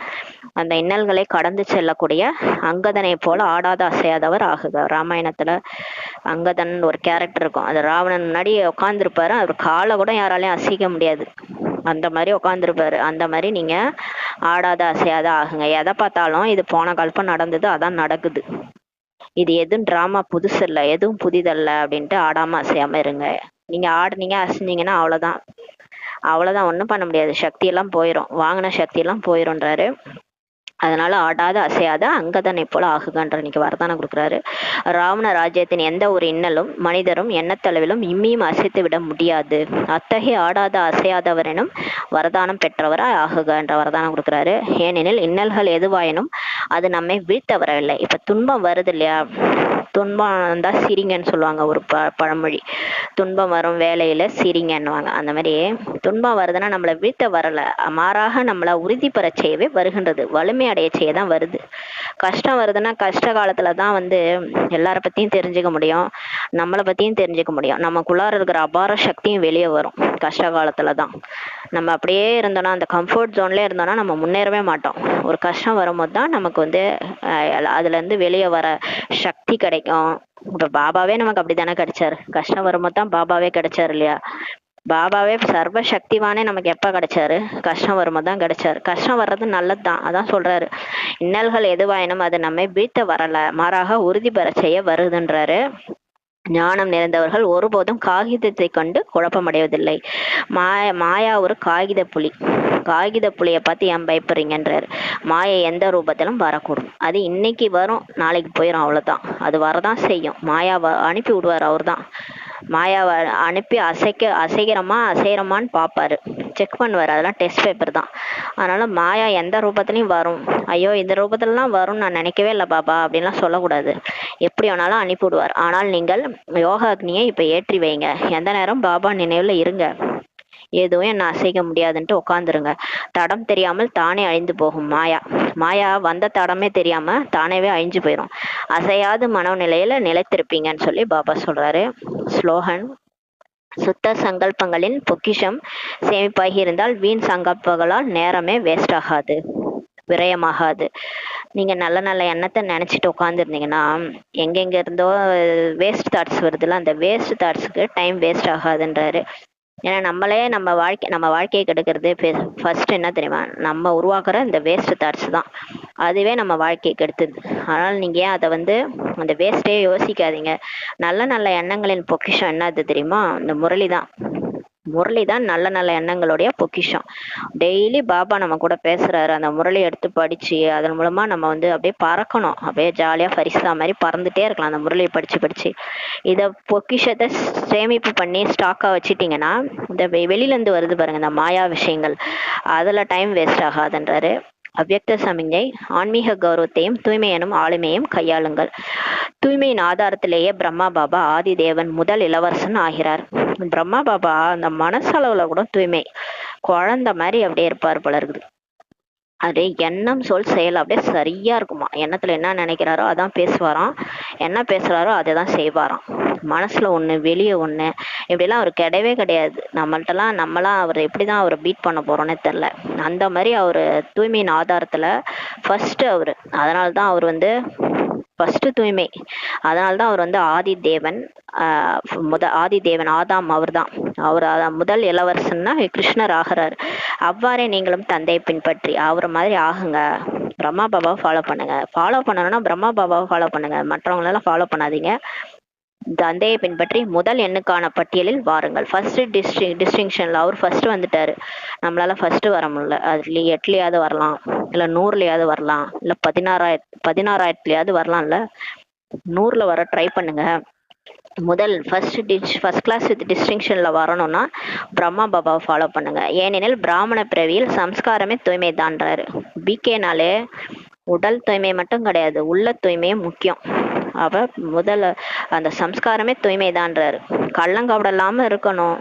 அந்த இன்னல்களை கடந்து செல்லக்கூடிய அங்கதனை போல ஆடாத அசையாதவர் ஆகுக. ராமாயணத்துல அங்கதன் ஒரு கேரக்டர் இருக்கும். அது ராவணன் முன்னாடி உட்காந்துருப்பாரு, அவர் காலை கூட யாராலையும் அசைக்க முடியாது, அந்த மாதிரி உட்காந்துருப்பாரு. அந்த மாதிரி நீங்க ஆடாத அசையாத ஆகுங்க. எதை பார்த்தாலும் இது போன கல்பம் நடந்தது, அதான் நடக்குது, இது எதுவும் டிராமா புதுசு இல்லை, எதுவும் புதிதல்ல அப்படின்ட்டு ஆடாம அசையாம இருங்க. நீங்க ஆடுனீங்க அசைஞ்சீங்கன்னா அவ்வளவுதான் ஒண்ணும் பண்ண முடியாது. சக்தி எல்லாம் போயிடும், வாங்கின சக்தி எல்லாம் போயிரும்ன்றாரு. அதனால ஆடாத அசையாத அங்கதனை போல ஆகுகன்ற இன்னைக்கு வரதானம் கொடுக்குறாரு. ராவண ராஜ்யத்தின் எந்த ஒரு இன்னலும் மனிதரும் எண்ணத்தளவிலும் இம்மியும் அசைத்து விட முடியாது. அத்தகைய ஆடாத அசையாதவரெனும் வரதானம் பெற்றவராய் ஆகுக என்ற வரதானம் கொடுக்குறாரு. ஏனெனில் இன்னல்கள் எதுவாயினும் அது நம்மை வீழ்த்த வரவில்லை. இப்ப துன்பம் வருது இல்லையா, துன்பம் வந்தா சிரிங்கன்னு சொல்லுவாங்க ஒரு பழமொழி. துன்பம் வரும் வேலையில சிரிங்கன்னுவாங்க. அந்த மாதிரி துன்பம் வருதுன்னா நம்மளை வீழ்த்த வரல, மாறாக நம்மளை உறுதி பெற செய்யவே வருகின்றது, வலிமை அடைய செய்ய தான் வருது. கஷ்டம் வருதுன்னா கஷ்ட காலத்துலதான் எல்லார பத்தியும் தெரிஞ்சுக்க முடியும், நம்மளை பத்தியும் தெரிஞ்சுக்க முடியும். நமக்குள்ளார இருக்கிற அபார சக்தியும் வெளியே வரும் கஷ்ட காலத்துலதான். நம்ம அப்படியே இருந்தோம்னா, அந்த கம்ஃபர்ட் ஜோன்ல இருந்தோம்னா நம்ம முன்னேறவே மாட்டோம். ஒரு கஷ்டம் வரும்போது தான் நமக்கு அதுல இருந்து வெளியே வர சக்தி கிடைக்கும். இப்ப பாபாவே நமக்கு அப்படித்தானே கிடைச்சாரு, கஷ்டம் வரும்போது தான் பாபாவே கிடைச்சாரு இல்லையா. பாபாவே சர்வ சக்திவானே நமக்கு எப்ப கிடைச்சாரு, கஷ்டம் வரும்போது தான் கிடைச்சாரு. கஷ்டம் வர்றது நல்லதுதான், அதான் சொல்றாரு. இன்னல்கள் எதுவாயினும் அது நம்மை வீழ்த்த வரல, மாறாக உறுதி பெற செய்ய வருதுன்றாரு. ஞானம் நிறைந்தவர்கள் ஒருபோதும் காகிதத்தை கண்டு குழப்பமடைவதில்லை. மாயா ஒரு காகித புலி, காகித புலியை பார்த்து ஏன் பயப்படுறீங்கன்றாரு. மாயை எந்த ரூபத்திலும் வரக்கூடும், அது இன்னைக்கு வரும் நாளைக்கு போயிடும், அவ்வளவுதான். அது வரதான் செய்யும். மாயாவை அனுப்பி விடுவார் அவர் தான். மாயாவை அனுப்பி அசைகிறமான்னு பார்ப்பாரு, செக் பண்ணுவார். அதெல்லாம் டெஸ்ட் பேப்பர் தான். அதனால மாயா எந்த ரூபத்திலையும் வரும். ஐயோ இந்த ரூபத்துலலாம் வரும்னு நான் நினைக்கவே இல்லை பாபா அப்படின்லாம் சொல்லக்கூடாது. எப்படி வேணாலும் அனுப்பி விடுவார். ஆனால் நீங்கள் யோக அக்னியை இப்ப ஏற்றி வைங்க, எந்த நேரம் பாபா நினைவுல இருங்க. எதுவும் என்ன அசைக்க முடியாதுன்ட்டு உட்காந்துருங்க. தடம் தெரியாமல் தானே அழிந்து போகும் மாயா வந்த தடமே தெரியாம தானேவே அழிஞ்சு போயிடும். அசையாது மனநிலையில நிலைத்திருப்பீங்கன்னு சொல்லி பாபா சொல்றாரு. ஸ்லோகன்: சுத்த சங்கல்பங்களின் பொக்கிஷம் சேமிப்பாகி இருந்தால் வீண் சங்கல்பங்களால் நேரமே வேஸ்ட் ஆகாது, விரயமாகாது. நீங்க நல்ல நல்ல எண்ணத்தை நினைச்சிட்டு உட்காந்துருந்தீங்கன்னா எங்கெங்க இருந்தோ வேஸ்ட் தாட்ஸ் வருதுல்ல, அந்த வேஸ்ட் தாட்ஸுக்கு டைம் வேஸ்ட் ஆகாதுன்றாரு. ஏன்னா நம்ம வாழ்க்கையை கெடுக்கிறது ஃபர்ஸ்ட் என்ன தெரியுமா, நம்ம உருவாக்குற இந்த வேஸ்ட் தாட்ஸ் தான். அதுவே நம்ம வாழ்க்கையை கெடுத்துது. அதனால நீங்க ஏன் அதை அந்த வேஸ்டே யோசிக்காதீங்க. நல்ல நல்ல எண்ணங்களின் பொக்கிஷம் என்னது தெரியுமா, இந்த முரளி தான் நல்ல நல்ல எண்ணங்களுடைய பொக்கிஷம். டெய்லி பாபா நம்ம கூட பேசுறாரு, அந்த முரளி எடுத்து படிச்சு அதன் மூலமா நம்ம அப்படியே பறக்கணும். அப்படியே ஜாலியா பரிசா மாதிரி பறந்துட்டே இருக்கலாம் அந்த முரளியை படிச்சு. இத பொக்கிஷத்தை சேமிப்பு பண்ணி ஸ்டாக்கா வச்சுட்டீங்கன்னா இந்த வெளியில இருந்து வருது பாருங்க இந்த மாயா விஷயங்கள், அதுல டைம் வேஸ்ட் ஆகாதுன்றாரு. அவ்யக்த சமிஞ்சை: ஆன்மீக கௌரவத்தையும் தூய்மை எனும் ஆளுமையும் கையாளுங்கள். தூய்மையின் ஆதாரத்திலேயே பிரம்மா பாபா ஆதி தேவன் முதல் இளவரசன் ஆகிறார். பிரம்மா பாபா அந்த மனசளவுல கூட தூய்மை குழந்தை மாதிரி அப்படியே இருப்பார் போல இருக்குது. அது எண்ணம் சொல் செயல் அப்படியே சரியா இருக்குமா. எண்ணத்துல என்ன நினைக்கிறாரோ அதான் பேசுவாராம், என்ன பேசுறாரோ அதை தான் செய்வாராம். மனசுல ஒண்ணு வெளியே ஒண்ணு இப்படிலாம் அவர் கிடையவே கிடையாது. நம்மளாம் அவர் எப்படிதான் அவரை பீட் பண்ண போறோம்னே தெரியல. அந்த மாதிரி அவரு தூய்மையின் ஆதாரத்துல ஃபர்ஸ்ட் அவரு. அதனால்தான் அவர் ஃபர்ஸ்ட் தூய்மை. அதனால்தான் அவர் ஆதி தேவன். ஆதி தேவன் ஆதாம் அவர் தான். அவர் முதல் இளவரசன்னா கிருஷ்ணர் ஆகிறாரு. அவ்வாறே நீங்களும் தந்தையை பின்பற்றி அவரை மாதிரி ஆகுங்க. பிரம்மா பாபாவை ஃபாலோ பண்ணுங்க. ஃபாலோ பண்ணணும்னா பிரம்மா பாபாவை ஃபாலோ பண்ணுங்க, மற்றவங்களெல்லாம் ஃபாலோ பண்ணாதீங்க. தந்தையை பின்பற்றி முதல் எண்ணுக்கான பட்டியலில் வாருங்கள். ஃபர்ஸ்ட் டிஸ்டிங்ஷன்ல அவர் ஃபர்ஸ்ட் வந்துட்டாரு. நம்மளால ஃபர்ஸ்ட் வர முடியல. அதுல 8லயாவது வரலாம், இல்ல 100லயாவது வரலாம், இல்ல 16,000லயாவது வரலாம்ல. 100ல வர ட்ரை பண்ணுங்க. முதல் ஃபர்ஸ்ட் கிளாஸ் வித் டிஸ்டிங்ஷன்ல வரணும்னா பிரம்மா பாபாவை ஃபாலோ பண்ணுங்க. ஏனெனில் பிராமண பிறவியில் சம்ஸ்காரமே தூய்மை தான்றாரு. பிகேனாலே உடல் தூய்மை மட்டும் கிடையாது, உள்ள தூய்மையும் முக்கியம். அவ முதல்ல அந்த சம்ஸ்காரமே தூய்மைதான்றாரு. கள்ளங்கபடம் இல்லாம இருக்கணும்,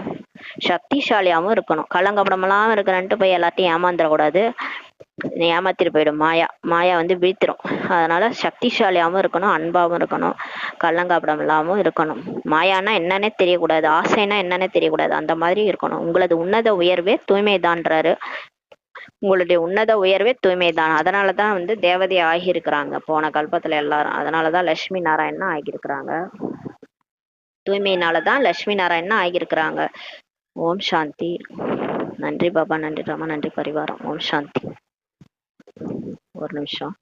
சக்திசாலியாவும் இருக்கணும். கள்ளங்கபடம் இல்லாம இருக்கிறன்ட்டு போய் எல்லாத்தையும் ஏமாந்துடக்கூடாது. ஏமாத்திட்டு போயிடும் மாயா. மாயா வந்து வீழ்த்திரும். அதனால சக்திசாலியாவும் இருக்கணும், அன்பாவும் இருக்கணும், கள்ளங்காப்படம் இல்லாமவும் இருக்கணும். மாயானா என்னன்னே தெரியக்கூடாது, ஆசைனா என்னன்னே தெரியக்கூடாது, அந்த மாதிரி இருக்கணும். உங்களது உன்னத உயர்வே தூய்மைதான்றாரு. உங்களுடைய உன்னத உயர்வே தூய்மைதான். அதனாலதான் வந்து தேவதை ஆகியிருக்கிறாங்க போன கல்பத்துல எல்லாரும். அதனாலதான் லட்சுமி நாராயணன் ஆகியிருக்கிறாங்க. தூய்மையினாலதான் லட்சுமி நாராயணன் ஆகியிருக்கிறாங்க. ஓம் சாந்தி. நன்றி பாபா, நன்றி ராமா, நன்றி பரிவாரம். ஓம் சாந்தி. ஒரு நிமிஷம்.